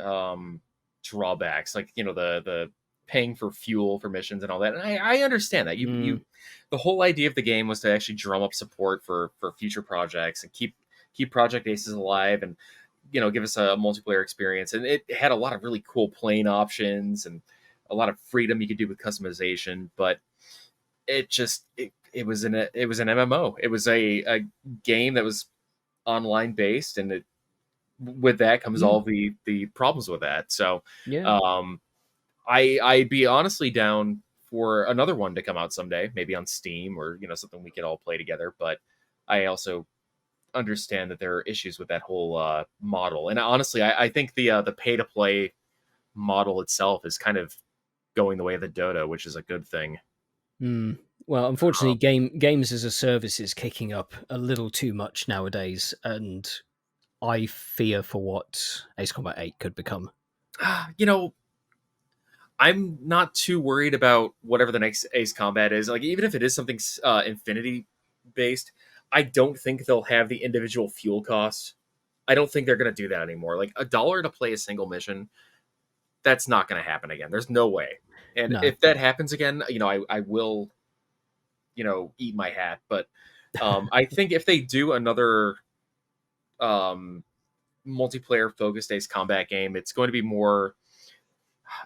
drawbacks, like the paying for fuel for missions and all that. And I understand that Mm, the whole idea of the game was to actually drum up support for future projects and keep Project Aces alive, and give us a multiplayer experience. And it had a lot of really cool plane options and a lot of freedom you could do with customization, but it was an MMO. It was a game that was online based, and with that comes mm, all the problems with that. So, yeah. um, I'd be honestly down for another one to come out someday, maybe on Steam, or something we could all play together. But I also understand that there are issues with that whole model, and honestly, I think the pay to play model itself is kind of going the way of the Dota, which is a good thing. Mm. Well, unfortunately, Um, games as a service is kicking up a little too much nowadays, and I fear for what Ace Combat 8 could become. you know, I'm not too worried about whatever the next Ace Combat is. Like, even if it is something Infinity based, I don't think they'll have the individual fuel costs. I don't think they're going to do that anymore. Like, $1 to play a single mission, that's not going to happen again. There's no way. And No. if that happens again, I will, eat my hat. But I think if they do another um, multiplayer focused Ace Combat game, it's going to be more.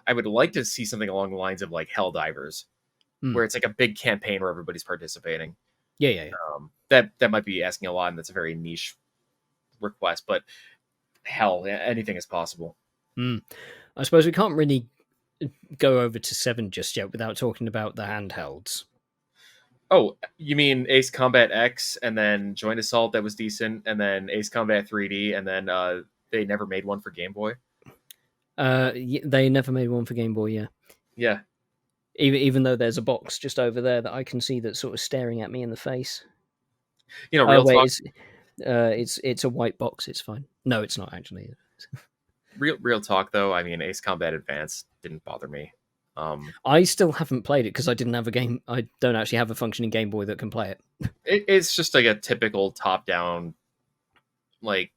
I would like to see something along the lines of like Helldivers, Mm. where it's like a big campaign where everybody's participating. Yeah, yeah, yeah. That might be asking a lot, and that's a very niche request. But hell, anything is possible. Mm. I suppose we can't really go over to 7 just yet without talking about the handhelds. Oh, you mean Ace Combat X, and then Joint Assault that was decent, and then Ace Combat 3D, and then they never made one for Game Boy. They never made one for Game Boy, yeah. Yeah, Even though there's a box just over there that I can see that's sort of staring at me in the face. Oh real wait, talk. it's a white box. It's fine. No, it's not actually. Real talk though. I mean, Ace Combat Advance didn't bother me. Um, I still haven't played it because I didn't have a game. I don't actually have a functioning Game Boy that can play it. it's just like a typical top down, like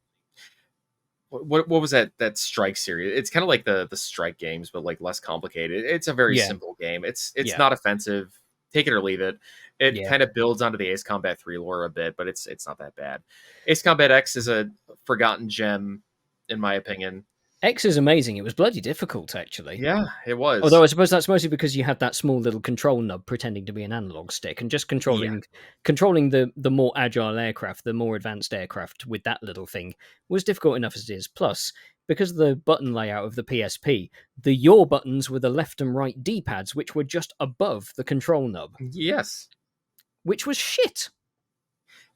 what was that Strike series? It's kind of like the Strike games, but like less complicated. It's a very Yeah, simple game. It's yeah. not offensive. take it or leave it. It Yeah. kind of builds onto the Ace Combat 3 lore a bit, but it's not that bad. Ace Combat X is a forgotten gem, in my opinion. X is amazing. It was bloody difficult, actually. Yeah, it Although was. I suppose that's mostly because you had that small little control nub pretending to be an analog stick, and just Yeah. controlling the more agile aircraft, the more advanced aircraft with that little thing was difficult enough as it is. Plus, because of the button layout of the PSP, the yaw buttons were the left and right D pads, which were just above the control nub, Yes. which was shit.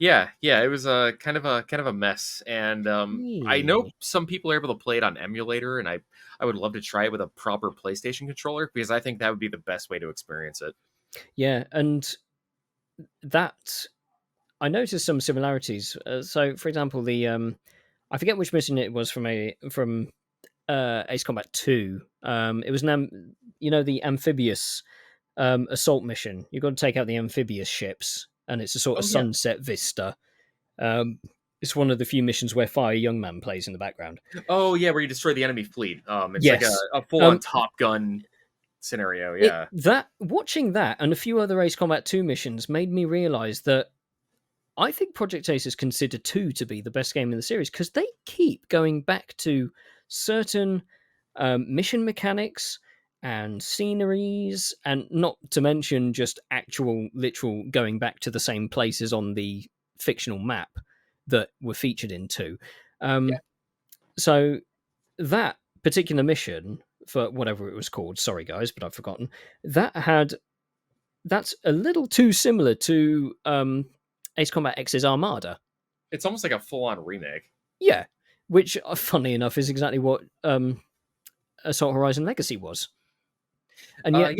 Yeah, yeah, it was a kind of a mess, and I Yeah. know some people are able to play it on emulator, and I would love to try it with a proper PlayStation controller because I think that would be the best way to experience it. Yeah, and that I noticed some similarities. So, for example, the I forget which mission it was from Ace Combat 2. It was the amphibious assault mission. You've got to take out the amphibious ships, and it's a sort of Oh yeah. sunset vista. Um, it's one of the few missions where Fire Young Man plays in the background. Oh yeah, where you destroy the enemy fleet. It's like Yes. a full on Um, Top Gun scenario. it Yeah. that watching that and a few other Ace Combat 2 missions made me realize that I think Project Ace is considered 2 to be the best game in the series because they keep going back to certain mission mechanics and sceneries, and not to mention just actual, literal going back to the same places on the fictional map that were featured in 2. Yeah. So that particular mission, for whatever it was called, sorry guys, but I've forgotten, that's a little too similar to Ace Combat X's Armada. It's almost like a full on remake. Yeah, which, funnily enough, is exactly what Assault Horizon Legacy was. And yet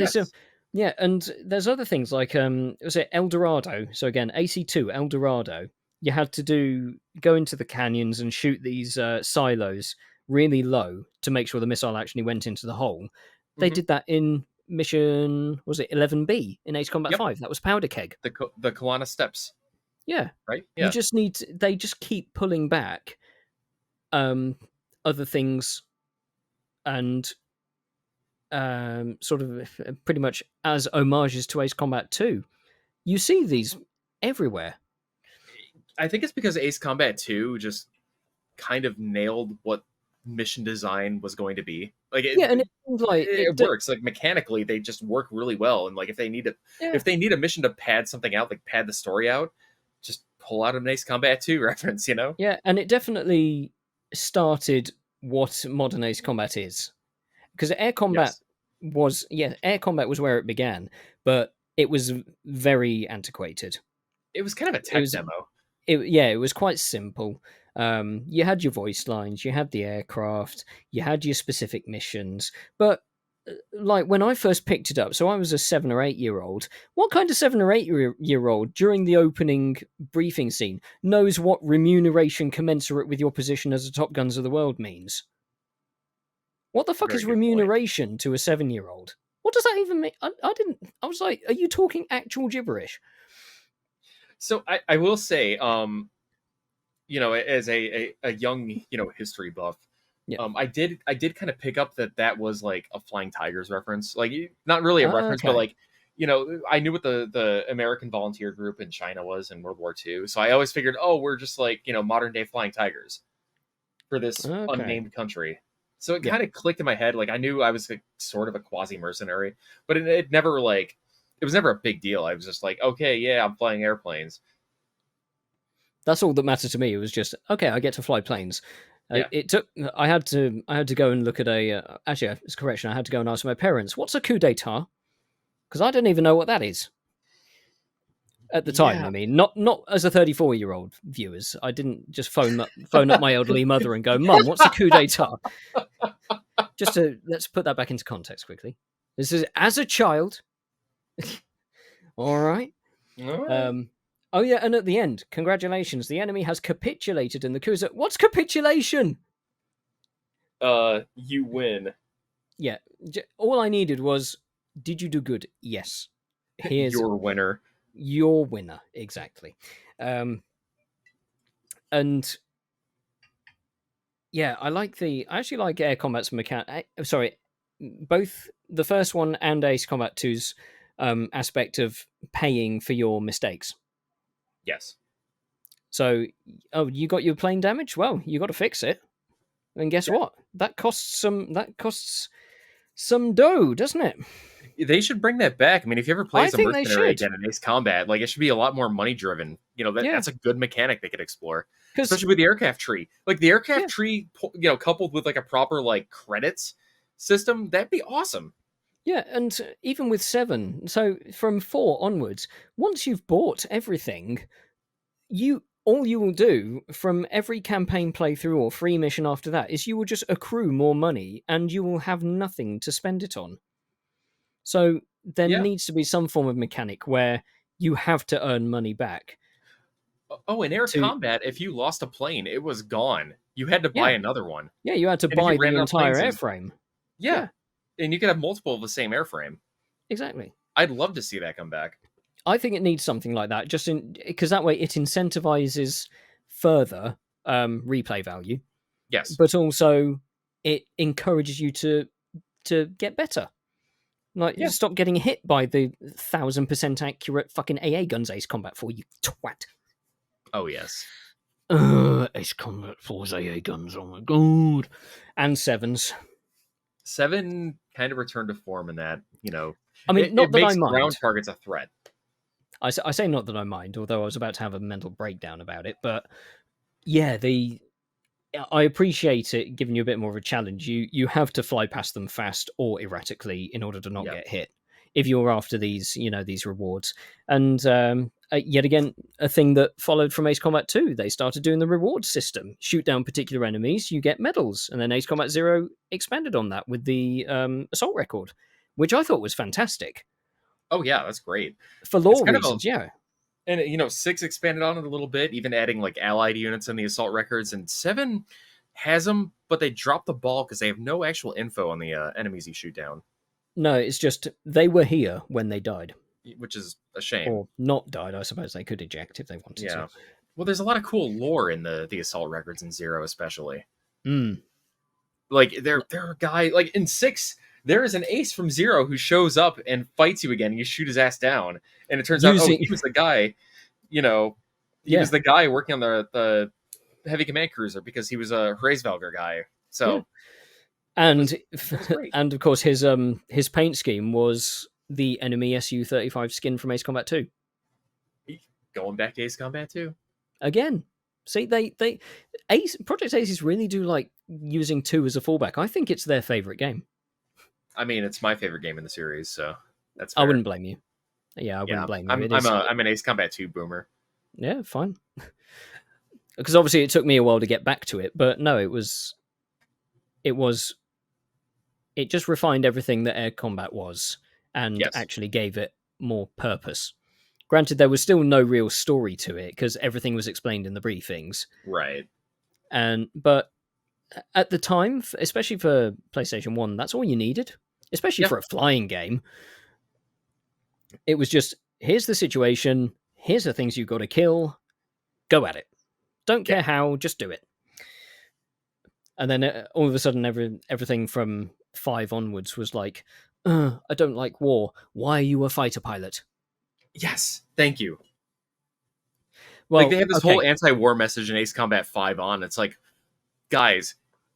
Yes. and there's other things like was it El Dorado? So again, AC2 El Dorado. You had to go into the canyons and shoot these silos really low to make sure the missile actually went into the hole. They Hmm. did that in mission, was it 11B in Ace Combat Yep. 5? That was Powder Keg. The Kalana Steps, Yeah, right? you Yeah. just they just keep pulling back um other things and sort of pretty much as homages to Ace Combat 2. You see these everywhere. I think it's because Ace Combat 2 just kind of nailed what mission design was going to be. Like Yeah, and it seems like it works. Like mechanically, they just work really well. And like yeah, if they need a mission to pad something out, like pad the story out, just pull out an Ace Combat 2 reference. You know? yeah, and it definitely started what modern Ace Combat is, because Yes. Air Combat was where it began, but it was very antiquated. It was kind of a It tech was demo. it was quite simple. You had your voice lines, you had the aircraft, you had your specific missions, but like when I first picked it up, so I was a 7 or 8 year old. What kind of 7 or 8 year old during the opening briefing scene knows what remuneration commensurate with your position as a top guns of the world means? What the fuck Very is good point. remuneration to a 7 year old? What does that even mean? I didn't. I was like, are you talking actual gibberish? So I will say, as a young, history buff, Yeah. I did kind of pick up that was like a Flying Tigers reference, like not really a reference, but Okay. like I knew what the American volunteer group in China was in World War II, so I always figured, oh, we're just like modern day Flying Tigers for this Okay. unnamed country. So it Yeah. kind of clicked in my head. Like I knew I was like, sort of a quasi mercenary, but it never like it was never a big deal. I was just like, okay, yeah, I'm flying airplanes. That's all that mattered to me. It was just okay. I get to fly planes. Yeah, It took. I had to go and look at a. Actually, it's a correction. I had to go and ask my parents, "What's a coup d'état?" Because I don't even know what that is at the time. yeah. I mean, not as a 34-year-old viewers. I didn't just phone up my elderly mother and go, "Mum, what's a coup d'état?" Just to let's put that back into context quickly. This is as a child. All right. All right. Um, oh yeah, and at the end, congratulations, the enemy has capitulated, and the coup is at, what's capitulation? You win. Yeah, all I needed was, did you do good? Yes. Here's Your winner. your winner, exactly. Um, and yeah, I actually like Air Combat's mechanic. Sorry, both the first one and Ace Combat 2's aspect of paying for your mistakes. Yes. So, oh, you got your plane damaged? Well, you got to fix it. And guess Yeah. what? That costs some dough, doesn't it? They should bring that back. I mean, if you ever play I as a think they mercenary should. again in Ace Combat, like it should be a lot more money driven. Yeah, That's a good mechanic they could explore, because especially with the aircraft tree. Like the aircraft yeah, tree, coupled with like a proper like credits system, that'd be awesome. yeah, and even with 7, so from 4 onwards, once you've bought everything, you all you will do from every campaign playthrough or free mission after that is you will just accrue more money and you will have nothing to spend it on. So there Yeah. needs to be some form of mechanic where you have to earn money back Oh, in air to combat, if you lost a plane, it was gone. You had to buy yeah, another one. yeah, you had to And if you buy ran the out of entire planes, airframe. yeah. Yeah, And you could have multiple of the same airframe. exactly. I'd love to see that come back. I think it needs something like that, just in because that way it incentivizes further replay value, Yes. but also it encourages you to get better. Like, Yeah. stop getting hit by the 1,000% accurate fucking AA guns Ace Combat 4, you twat. Oh, yes. Ace Combat 4's AA guns, oh my god. And 7s. 7 kind of returned to form in that, I mean, it not that I makes ground mind. targets a threat. I say not that I mind, although I was about to have a mental breakdown about it, but yeah, I appreciate it giving you a bit more of a challenge. You have to fly past them fast or erratically in order to not Yeah. get hit if you're after these rewards. And yet again, a thing that followed from Ace Combat 2, they started doing the reward system. Shoot down particular enemies, you get medals, and then Ace Combat 0 expanded on that with the assault record, which I thought was fantastic Oh, yeah, that's great. for It's lore kind of a reasons. Yeah, and 6 expanded on it a little bit, even adding like allied units in the assault records, and 7 has them, but they drop the ball because they have no actual info on the enemies you shoot down, no, it's just they were here when they died, which is a shame. or not died. I suppose they could eject if they wanted to. Yeah. Well, there's a lot of cool lore in the assault records in 0, especially. Mm. Like there are guys like in 6. There is an ace from 0 who shows up and fights you again. And you shoot his ass down, and it turns out, Using he was the guy. You know, he yeah, was the guy working on the heavy command cruiser because he was a Hraesvelgr guy. yeah, So and it was great. and of course his paint scheme was the enemy Su-35 skin from Ace Combat 2. Going back to Ace Combat 2. Again, see they Ace Project Aces really do like using 2 as a fallback. I think it's their favorite game. I mean, it's my favorite game in the series, so that's I fair. wouldn't blame you. Yeah, I wouldn't blame you. It is, I'm an Ace Combat 2 boomer. yeah, fine. Because obviously it took me a while to get back to it, but no, it just refined everything that Air Combat was and Yes. actually gave it more purpose. Granted, there was still no real story to it because everything was explained in the briefings. Right. But at the time, especially for PlayStation 1, that's all you needed, especially Yeah. for a flying game. It was just, here's the situation, here's the things you've got to kill, go at it. Don't care how, just do it. And then all of a sudden, everything from 5 onwards was like, I don't like war. Why are you a fighter pilot? Yes. Thank you. Well, Like they have this okay. whole anti-war message in Ace Combat 5 on. It's like, guys,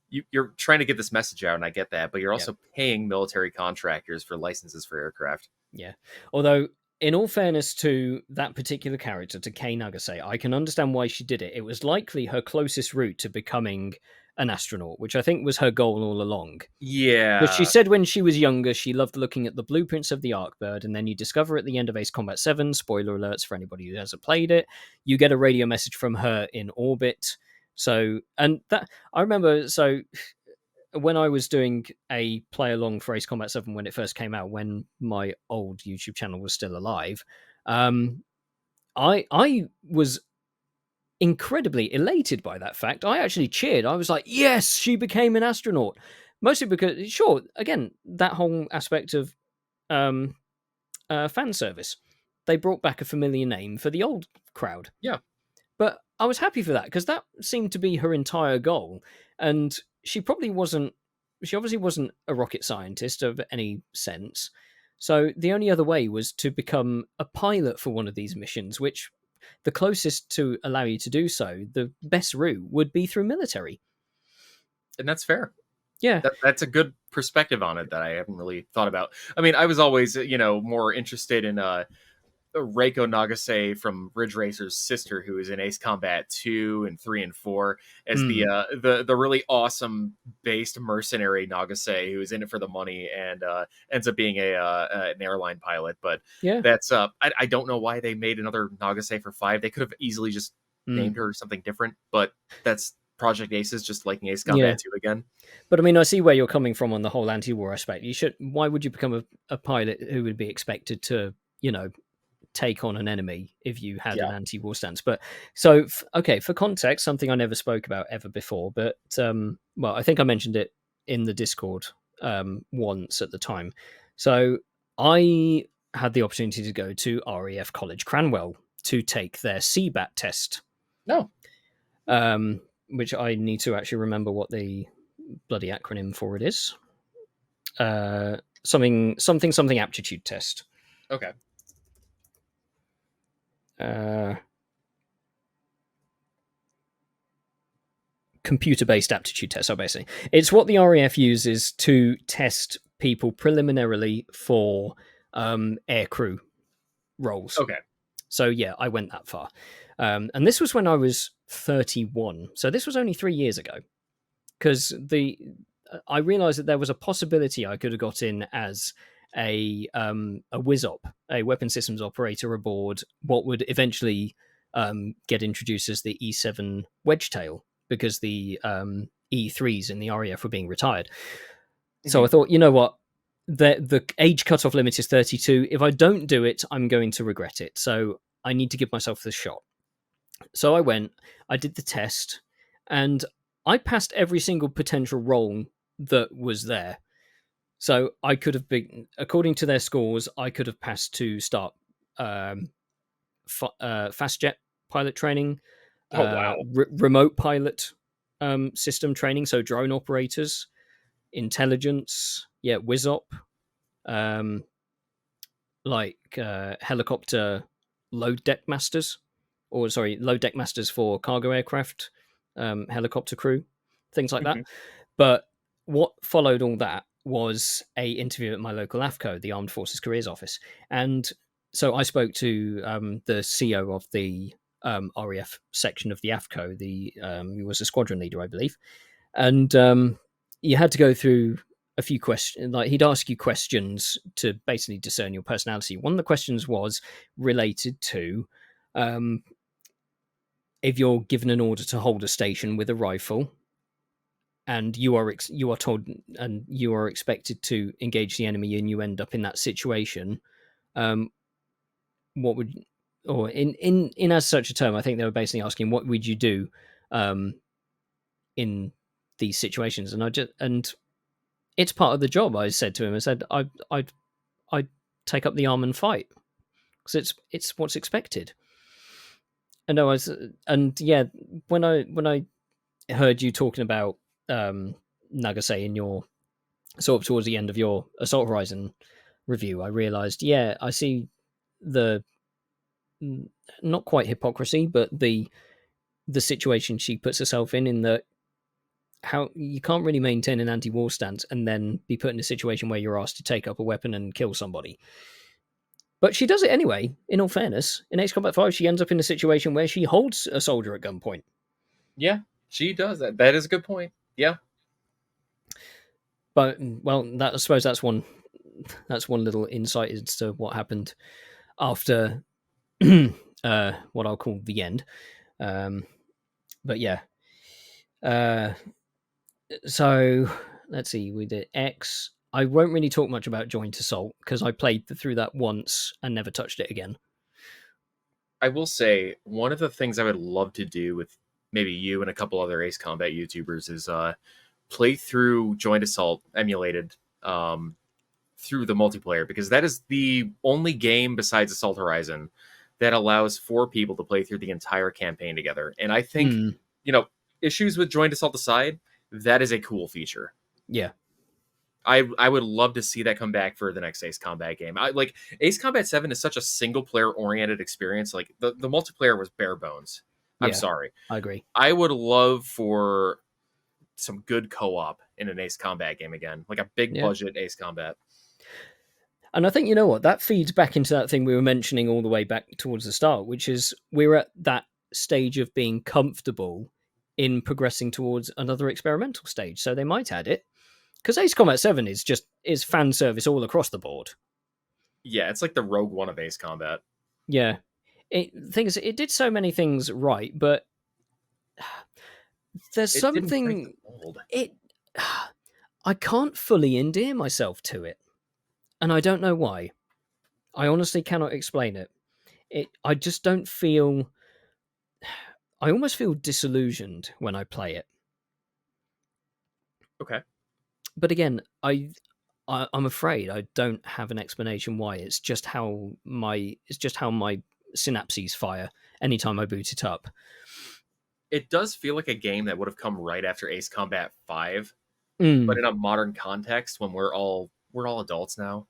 you're trying to get this message out, and I get that, but you're also paying military contractors for licenses for aircraft. Yeah. Although, in all fairness to that particular character, to Kei Nagase, I can understand why she did it. It was likely her closest route to becoming an astronaut, which I think was her goal all along. Yeah. But she said when she was younger, she loved looking at the blueprints of the Arkbird, and then you discover at the end of Ace Combat 7, spoiler alerts for anybody who hasn't played it, you get a radio message from her in orbit. So, and that, I remember, so when I was doing a play along for Ace Combat 7 when it first came out, when my old YouTube channel was still alive, I was incredibly elated by that fact. I actually cheered. I was like, yes, she became an astronaut. Mostly because, sure, again, that whole aspect of fan service. They brought back a familiar name for the old crowd. Yeah. But I was happy for that because that seemed to be her entire goal. And she obviously wasn't a rocket scientist of any sense. So the only other way was to become a pilot for one of these missions, which the closest to allow you to do so, the best route would be through military. And that's fair. Yeah. That's a good perspective on it that I haven't really thought about. I mean, I was always, more interested in Reiko Nagase from Ridge Racer's sister, who is in Ace Combat 2 and 3 and 4, as Hmm. the really awesome based mercenary Nagase who is in it for the money and ends up being an airline pilot. But Yeah. that's I don't know why they made another Nagase for 5. They could have easily just Hmm. named her something different, but that's Project Aces just liking Ace Yeah. Combat 2 again. But I mean, I see where you're coming from on the whole anti-war aspect. You should. Why would you become a pilot who would be expected to, take on an enemy if you had Yeah. an anti-war stance? But so, okay, for context, something I never spoke about ever before, but well, I think I mentioned it in the Discord once at the time. So I had the opportunity to go to RAF College Cranwell to take their CBAT test, No. um, which I need to actually remember what the bloody acronym for it is. Something aptitude test. Okay. Uh, Computer-based aptitude test. So basically, it's what the RAF uses to test people preliminarily for air crew roles. Okay. So yeah, I went that far, and this was when I was 31. So this was only 3 years ago. Because I realised that there was a possibility I could have got in as a whiz op, a weapon systems operator aboard what would eventually get introduced as the E7 Wedgetail, because the E3s in the RAF were being retired. So Hmm. I thought, you know what, the age cutoff limit is 32. If I don't do it, I'm going to regret it. So I need to give myself the shot. So I went, I did the test, and I passed every single potential role that was there. So I could have been, according to their scores, I could have passed to start um, fast jet pilot training, Oh wow. remote pilot system training, so drone operators, intelligence, yeah, WizOp, um, like helicopter load deck masters, or sorry, load deck masters for cargo aircraft, helicopter crew, things like that. Hmm. But what followed all that was a interview at my local AFCO, the Armed Forces Careers Office, and so I spoke to the CEO of the RAF section of the AFCO. He was a squadron leader, I believe, and you had to go through a few questions. Like, he'd ask you questions to basically discern your personality. One of the questions was related to um, if you're given an order to hold a station with a rifle, and you are told and you are expected to engage the enemy, and you end up in that situation. Um, what would, or in as such a term, I think they were basically asking what would you do um, in these situations, and it's part of the job. I said to him, I said, I'd take up the arm and fight, because it's what's expected. And I was, and yeah, when I heard you talking about Nagase in your sort of towards the end of your Assault Horizon review, I realised, yeah, I see the not quite hypocrisy, but the situation she puts herself in that how you can't really maintain an anti-war stance and then be put in a situation where you're asked to take up a weapon and kill somebody. But she does it anyway. In all fairness, in Ace Combat 5, she ends up in a situation where she holds a soldier at gunpoint. Yeah, she does that. That is a good point. Yeah. But well, I suppose that's one little insight as to what happened after what I'll call the end. Um, but yeah, uh, so let's see. We did X. I won't really talk much about Joint Assault because I played through that once and never touched it again. I will say one of the things I would love to do with maybe you and a couple other Ace Combat YouTubers is play through Joint Assault emulated through the multiplayer, because that is the only game besides Assault Horizon that allows 4 people to play through the entire campaign together. And I think, Hmm. you know, issues with Joint Assault aside, that is a cool feature. Yeah. I would love to see that come back for the next Ace Combat game. I like Ace Combat 7 is such a single player oriented experience. Like the multiplayer was bare bones. I'm Yeah, sorry. I agree. I would love for some good co-op in an Ace Combat game again, like a big Yeah. budget Ace Combat. And I think, you know what, that feeds back into that thing we were mentioning all the way back towards the start, which is we're at that stage of being comfortable in progressing towards another experimental stage. So they might add it. Because Ace Combat 7 is fan service all across the board. Yeah, it's like the Rogue One of Ace Combat. Yeah. Things it did so many things right, but there's It didn't break the something mold. it I can't fully endear myself to it. And I don't know why. I honestly cannot explain it. I just don't feel I almost feel disillusioned when I play it. Okay. But again, I'm afraid I don't have an explanation why. It's just how my synapses fire anytime I boot it up. It does feel like a game that would have come right after Ace Combat 5, but Mm, in a modern context when we're all adults now.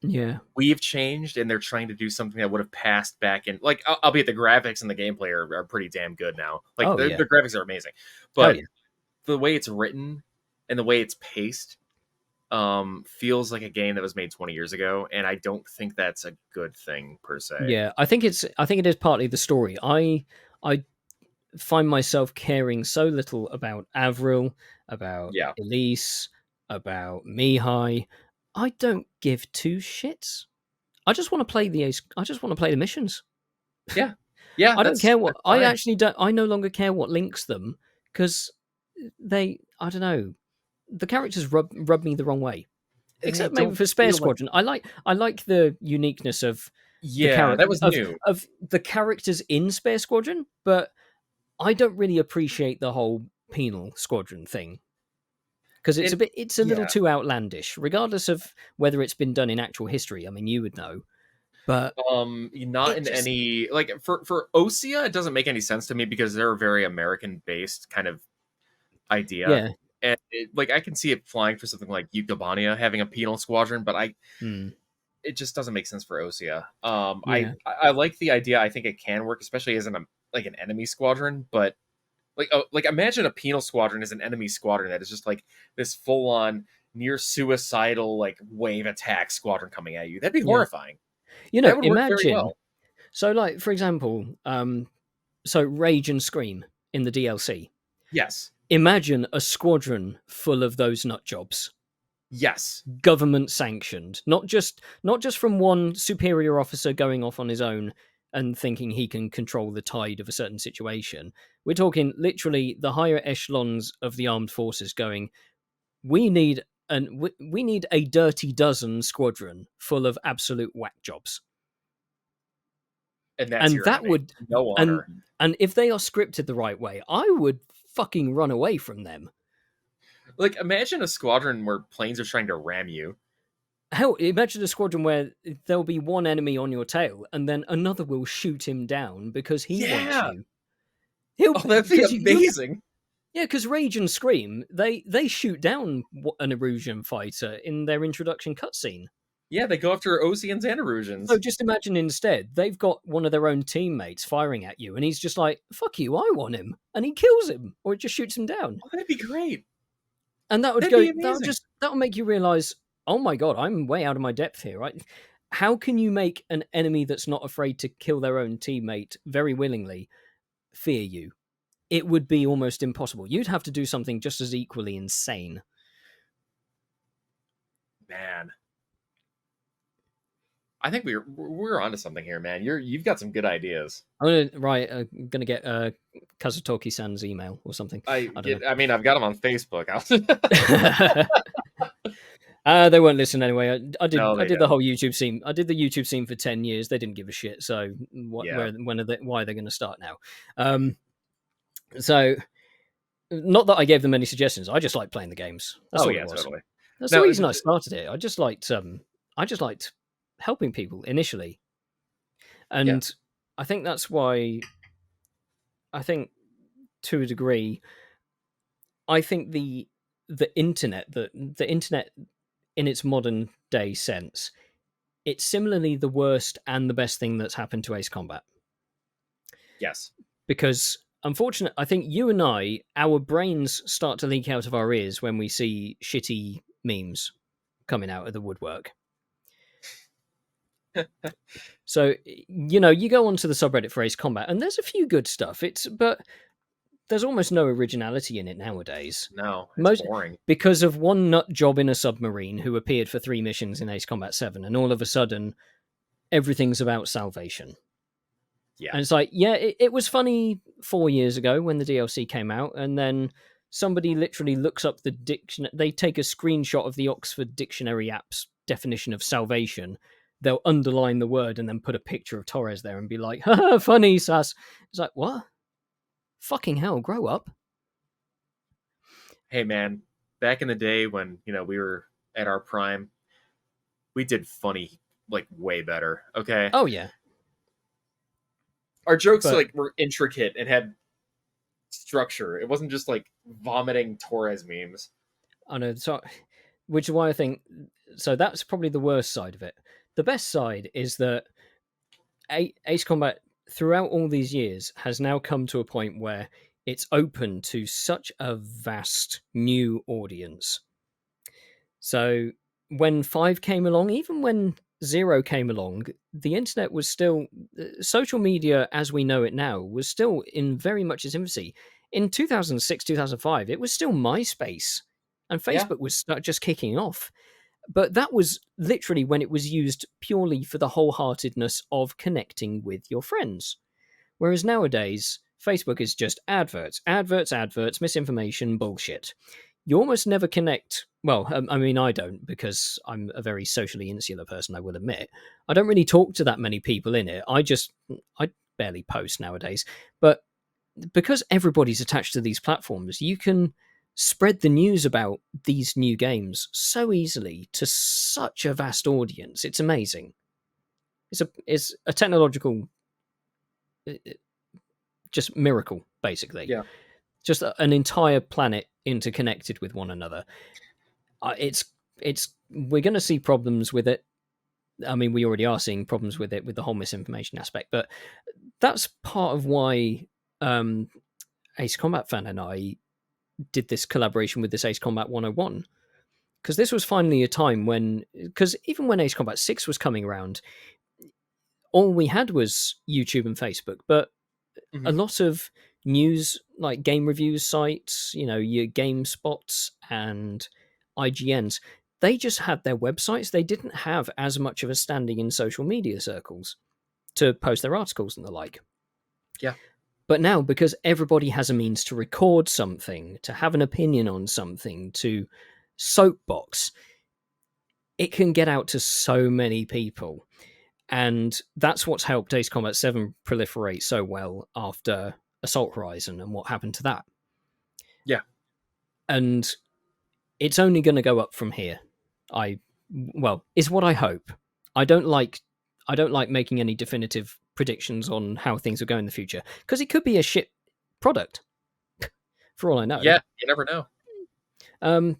yeah. We've changed and they're trying to do something that would have passed back in, like, albeit the graphics and the gameplay are pretty damn good now. Like Oh the, yeah. the graphics are amazing. Hell But yeah. the way it's written and the way it's paced feels like a game that was made 20 years ago, and I don't think that's a good thing per se. Yeah. I think it is partly the story. I find myself caring so little about Avril, about Yeah. Elise, about Mihai. I don't give two shits. I just want to play I just want to play the missions. Yeah. Yeah, I don't that's care what that's I fine. actually don't. I no longer care what links them because I don't know. The characters rub me the wrong way. They Except maybe don't for Spare feel like, Squadron, I like the uniqueness of the yeah, that was new. of the characters in Spare Squadron, but I don't really appreciate the whole penal squadron thing because And it's a little yeah, too outlandish, regardless of whether it's been done in actual history. I mean, you would know, but not it in just any, like, for Osea, it doesn't make any sense to me because they're a very American based kind of idea. yeah, And like I can see it flying for something like Ukobania having a penal squadron, but mm, it just doesn't make sense for Osea. yeah, I like the idea. I think it can work, especially as like an enemy squadron. But like imagine a penal squadron as an enemy squadron that is just like this full on near suicidal like wave attack squadron coming at you. That'd be yeah. horrifying. You know, That would work very imagine well. so like for example, so Rage and Scream in the DLC. Yes. Imagine a squadron full of those nut jobs, Yes. government sanctioned, not just from one superior officer going off on his own and thinking he can control the tide of a certain situation. We're talking literally the higher echelons of the armed forces going, we need we need a dirty dozen squadron full of absolute whack jobs. And that's And your that enemy. would No and honor. and if they are scripted the right way, I would fucking run away from them. Like imagine a squadron where planes are trying to ram you. Hell, imagine a squadron where there'll be one enemy on your tail, and then another will shoot him down because he wants Yeah. you. He'll Oh, that'd be because you amazing. yeah, because Rage and Scream they shoot down an Erusian fighter in their introduction cutscene. Yeah, they go after Oceans and So Erusians. just imagine instead they've got one of their own teammates firing at you, and he's just like, "Fuck you, I want him," and he kills him, or it just shoots him down. Oh, that'd be great. And That'd be amazing. that would make you realize, oh my god, I'm way out of my depth here, right? How can you make an enemy that's not afraid to kill their own teammate very willingly fear you? It would be almost impossible. You'd have to do something just as equally insane. Man, I think we're onto something here, man. You've got some good ideas. I'm gonna get Kazutoki-san's email or something. I don't I mean, I've got them on Facebook. know. They won't listen anyway. No, I they did the don't. whole YouTube scene. I did the YouTube scene for 10 years. They didn't give a shit. So Yeah. why are they going to start now? So not that I gave them any suggestions. I just like playing the games. That's Oh all it yeah, was. totally. That's the Now, reason I started it. I just liked helping people initially. yeah. And I think that's why I think to a degree I think the internet in its modern day sense, it's similarly the worst and the best thing that's happened to Ace Combat. Yes. Because unfortunately, I think you and I, our brains start to leak out of our ears when we see shitty memes coming out of the woodwork. So, you go onto the subreddit for Ace Combat, and there's a few good stuff. But there's almost no originality in it nowadays. No, it's Most boring. because of one nut job in a submarine who appeared for 3 missions in Ace Combat 7, and all of a sudden everything's about salvation. Yeah. And it's like, yeah, it was funny 4 years ago when the DLC came out, and then somebody literally looks up the dictionary. They take a screenshot of the Oxford Dictionary app's definition of salvation. They'll underline the word and then put a picture of Torres there and be like, haha, funny, sass. It's like, what? Fucking hell, grow up. Hey man, back in the day when, we were at our prime, we did funny like way better. Okay. Oh, yeah. Our jokes But like were intricate and had structure. It wasn't just like vomiting Torres memes. I know, so, which is why I think, so that's probably the worst side of it. The best side is that Ace Combat, throughout all these years, has now come to a point where it's open to such a vast new audience. So when 5 came along, even when 0 came along, the internet was still, social media as we know it now was still in very much its infancy. In 2006, 2005, it was still MySpace, and Yeah. Facebook was just kicking off. But that was literally when it was used purely for the wholeheartedness of connecting with your friends. Whereas nowadays, Facebook is just adverts, adverts, adverts, misinformation, bullshit. You almost never connect. Well, I mean, I don't, because I'm a very socially insular person, I will admit. I don't really talk to that many people in it. I barely post nowadays. But because everybody's attached to these platforms, you can spread the news about these new games so easily to such a vast audience. It's amazing. It's a technological just miracle, basically. Yeah. Just an entire planet interconnected with one another. It's we're going to see problems with it. I mean, we already are seeing problems with it with the whole misinformation aspect, but that's part of why Ace Combat Fan and I did this collaboration with this Ace Combat 101, because this was finally a time when, because even when Ace Combat 6 was coming around, all we had was YouTube and Facebook, but a Mm-hmm. lot of news, like game reviews sites, your GameSpots and IGNs, they just had their websites. They didn't have as much of a standing in social media circles to post their articles and the like. Yeah. But now, because everybody has a means to record something, to have an opinion on something, to soapbox, it can get out to so many people. And that's what's helped Ace Combat 7 proliferate so well after Assault Horizon and what happened to that. Yeah. And it's only going to go up from here. Is what I hope. I don't like making any definitive predictions on how things will go in the future, because it could be a shit product for all I know. Yeah. You never know. Um,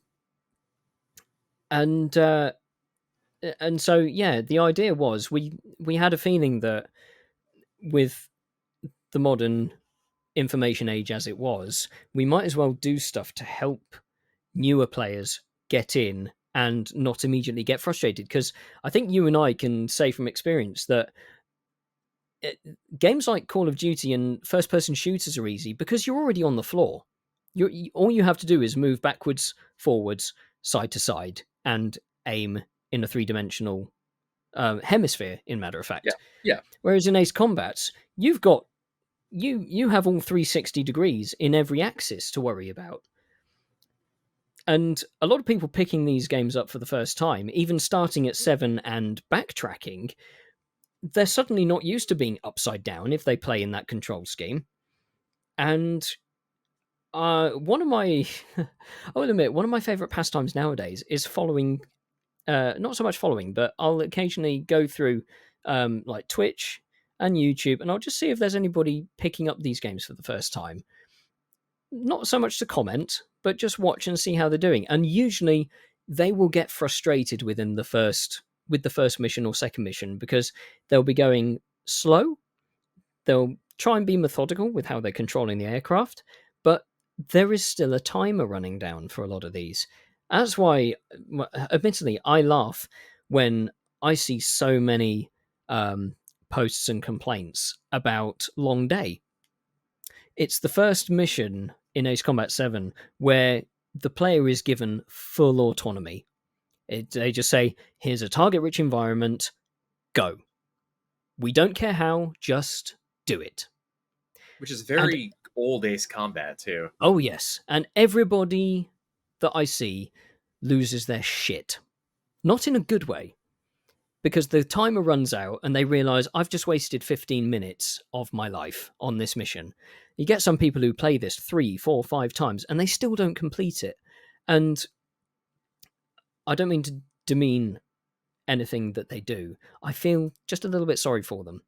and so yeah, the idea was we had a feeling that with the modern information age as it was, we might as well do stuff to help newer players get in and not immediately get frustrated. Because I think you and I can say from experience that games like Call of Duty and first-person shooters are easy because you're already on the floor. All you have to do is move backwards, forwards, side to side, and aim in a three-dimensional hemisphere, in matter of Yeah. fact. Yeah. Whereas in Ace Combats, you've got you have all 360 degrees in every axis to worry about. And a lot of people picking these games up for the first time, even starting at 7 and backtracking, they're suddenly not used to being upside down if they play in that control scheme. And one of my, I will admit, one of my favorite pastimes nowadays is following, not so much following, but I'll occasionally go through like Twitch and YouTube, and I'll just see if there's anybody picking up these games for the first time. Not so much to comment, but just watch and see how they're doing. And usually they will get frustrated with the first mission or second mission because they'll be going slow. They'll try and be methodical with how they're controlling the aircraft, but there is still a timer running down for a lot of these. That's why, admittedly, I laugh when I see so many posts and complaints about Long Day. It's the first mission in Ace Combat 7 where the player is given full autonomy. They just say, here's a target rich environment, go. We don't care how, just do it. Which is And very old Ace Combat too. oh, yes, and everybody that I see loses their shit. Not in a good way, because the timer runs out and they realize I've just wasted 15 minutes of my life on this mission. You get some people who play this 3, 4, 5 times and they still don't complete it. And I don't mean to demean anything that they do. I feel just a little bit sorry for them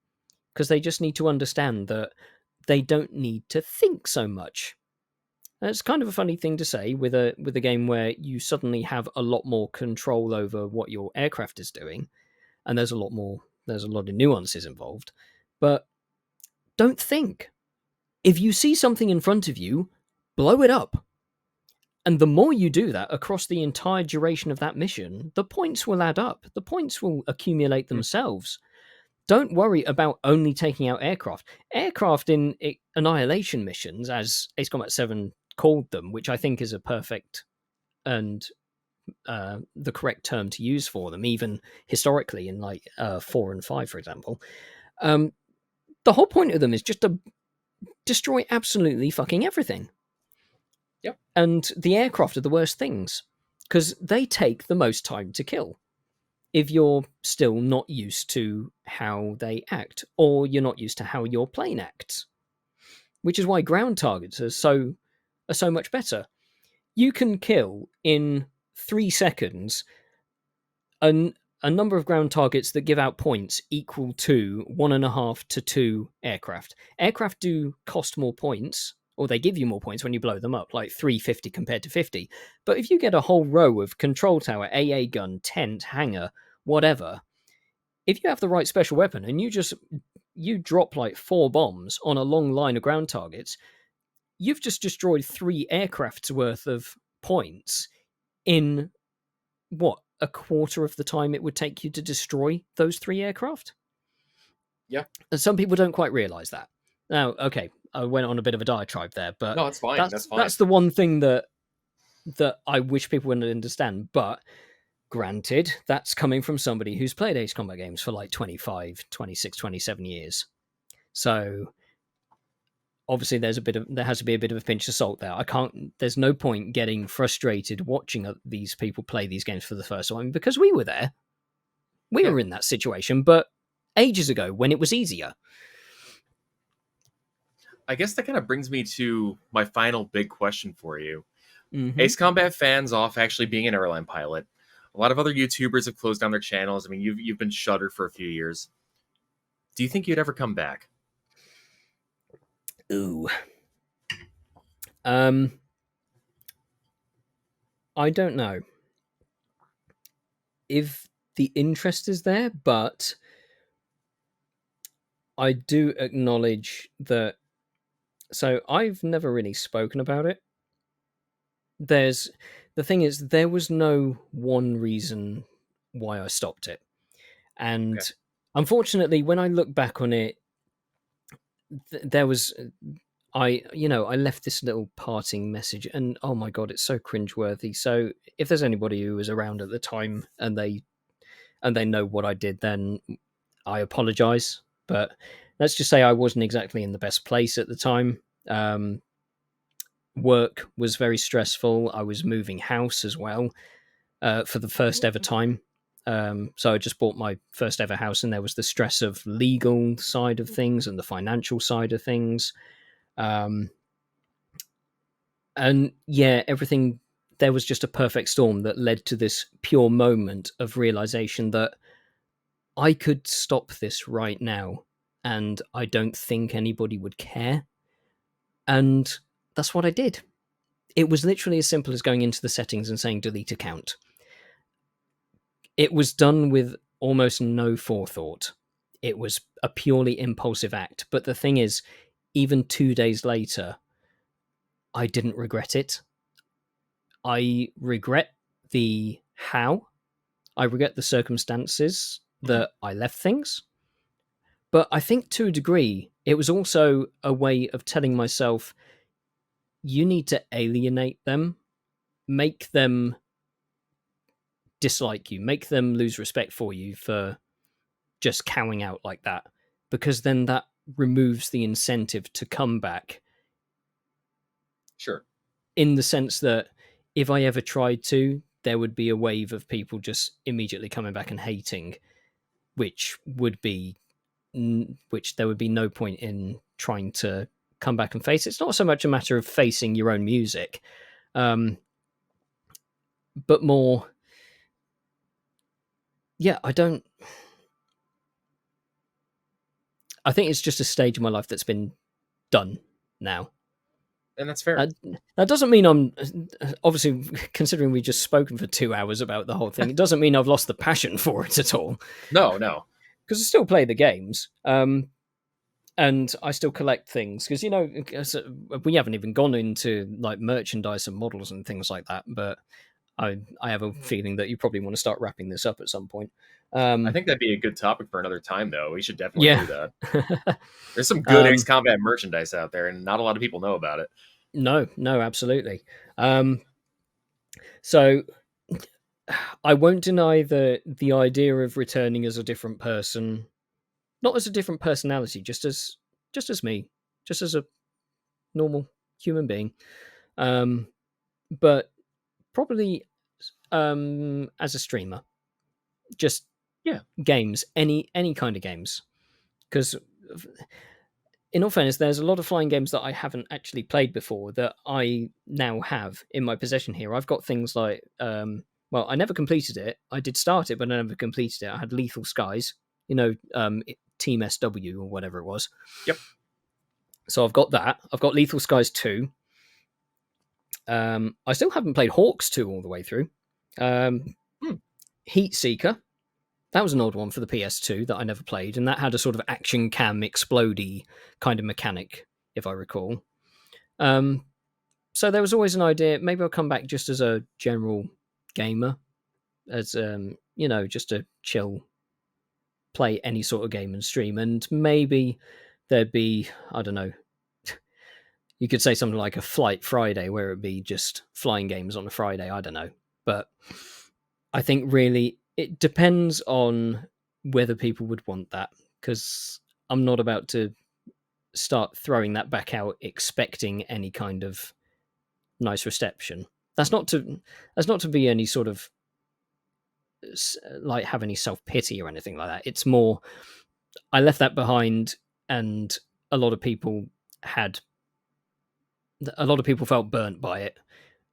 because they just need to understand that they don't need to think so much. It's kind of a funny thing to say with a game where you suddenly have a lot more control over what your aircraft is doing, and there's a lot of nuances involved. But don't think. If you see something in front of you, blow it up. And the more you do that across the entire duration of that mission, the points will add up. The points will accumulate themselves. Don't worry about only taking out aircraft. Aircraft in annihilation missions, as Ace Combat 7 called them, which I think is a perfect and the correct term to use for them, even historically in like 4 and 5, for example. The whole point of them is just to destroy absolutely fucking everything. Yep. And the aircraft are the worst things because they take the most time to kill. If you're still not used to how they act, or you're not used to how your plane acts, which is why ground targets are so much better. You can kill in 3 seconds a number of ground targets that give out points equal to 1.5 to 2 aircraft. Aircraft do cost more points, or they give you more points when you blow them up, like 350 compared to 50. But if you get a whole row of control tower, AA gun, tent, hangar, whatever, if you have the right special weapon and you drop like 4 bombs on a long line of ground targets, you've just destroyed 3 aircrafts worth of points in what, a quarter of the time it would take you to destroy those 3 aircraft? Yeah. And some people don't quite realize that. Now, okay, I went on a bit of a diatribe there, but No, that's fine. That's fine. that's the one thing that I wish people would understand. But granted, that's coming from somebody who's played Ace Combat games for like 25, 26, 27 years. So obviously there has to be a bit of a pinch of salt there. There's no point getting frustrated watching these people play these games for the first time because we were there. We were in that situation, but ages ago when it was easier. I guess that kind of brings me to my final big question for you. Mm-hmm. Ace Combat fans off actually being an airline pilot. A lot of other YouTubers have closed down their channels. I mean, you've been shuttered for a few years. Do you think you'd ever come back? Ooh. I don't know if the interest is there, but I do acknowledge that. So I've never really spoken about it. The thing is, there was no one reason why I stopped it, and unfortunately, when I look back on it, there was. I left this little parting message, and oh my god, it's so cringeworthy. So if there's anybody who was around at the time and they know what I did, then I apologize. But let's just say I wasn't exactly in the best place at the time. Work was very stressful. I was moving house as well for the first ever time. So I just bought my first ever house, and there was the stress of legal side of things and the financial side of things. And yeah, everything, there was just a perfect storm that led to this pure moment of realization that I could stop this right now and I don't think anybody would care. And that's what I did. It was literally as simple as going into the settings and saying delete account. it was done with almost no forethought. It was a purely impulsive act. But the thing is, even 2 days later, I didn't regret it. I regret the how. I regret the circumstances Mhm. that I left things. But I think to a degree, it was also a way of telling myself, you need to alienate them, make them dislike you, make them lose respect for you for just cowing out like that. Because then that removes the incentive to come back, Sure. in the sense that if I ever tried to, there would be a wave of people just immediately coming back and hating, which would be which there would be no point in trying to come back and face. It's not so much a matter of facing your own music, um, but more, yeah, I don't. I think it's just a stage of my life that's been done now. And that's fair. That, that doesn't mean I'm obviously, considering we've just spoken for 2 hours about the whole thing. It doesn't mean I've lost the passion for it at all, No, no. because I still play the games. And I still collect things because we haven't even gone into like merchandise and models and things like that. But I have a feeling that you probably want to start wrapping this up at some point. I Um, think that'd be a good topic for another time, though. We should definitely yeah. do that. There's some good um, X-Combat merchandise out there, and not a lot of people know about it. no, absolutely. So I won't deny the idea of returning as a different person, not as a different personality, just as me, just as a normal human being. Um, but probably as a streamer, just Yeah. games, any kind of games, because in all fairness, there's a lot of flying games that I haven't actually played before that I now have in my possession here. I've got things like, well, I never completed it. I did start it, but I never completed it. I had Lethal Skies, Team SW or whatever it was. Yep. So I've got that. I've got Lethal Skies 2. I still haven't played Hawks 2 all the way through. Hmm. Heat Seeker. That was an old one for the PS2 that I never played, and that had a sort of action cam explodey kind of mechanic, if I recall. So there was always an idea. Maybe I'll come back just as a general gamer, as just a chill, play any sort of game and stream, and maybe there'd be, I don't know. You could say something like a Flight Friday, where it'd be just flying games on a Friday. I don't know, but I think really it depends on whether people would want that, because I'm not about to start throwing that back out expecting any kind of nice reception. That's not to be any sort of like have any self pity or anything like that. It's more I left that behind, and a lot of people had a lot of people felt burnt by it,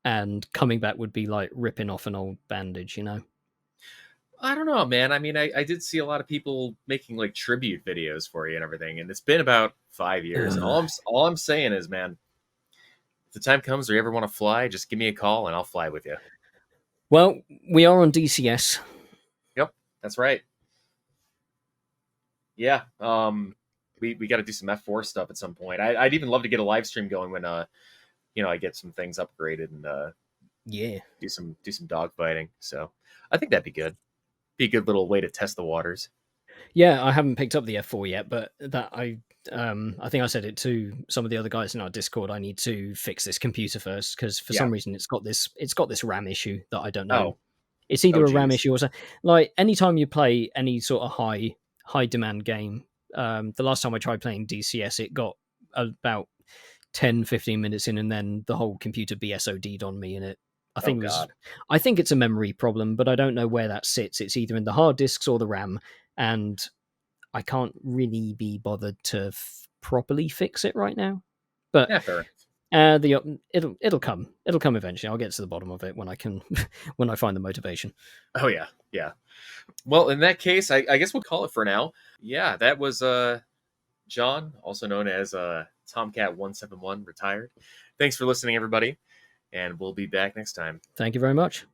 and coming back would be like ripping off an old bandage. I don't know, man. I mean, I did see a lot of people making like tribute videos for you and everything, and it's been about 5 years. And all I'm saying is, man, if the time comes where you ever want to fly, just give me a call and I'll fly with you. Well, we are on DCS. Yep, that's right. Yeah. We got to do some F4 stuff at some point. I'd even love to get a live stream going when I get some things upgraded and Yeah. do some dog fighting. So I think that'd be good. Be a good little way to test the waters. Yeah, I haven't picked up the F4 yet, but I think I said it to some of the other guys in our Discord. I need to fix this computer first, because for Yeah. some reason it's got this RAM issue that I don't know. Oh. It's Oh, either a RAM geez. issue or something. Like anytime you play any sort of high demand game, the last time I tried playing DCS, it got about 10-15 minutes in, and then the whole computer BSOD'd on me, and I Oh think God. I think it's a memory problem, but I don't know where that sits. It's either in the hard disks or the RAM, and I can't really be bothered to properly fix it right now. But Yeah, fair. it'll come eventually. I'll get to the bottom of it when I can when I find the motivation. Oh yeah, yeah. Well, in that case, I guess we'll call it for now. Yeah, that was John, also known as Tomcat171, retired. Thanks for listening, everybody, and we'll be back next time. Thank you very much.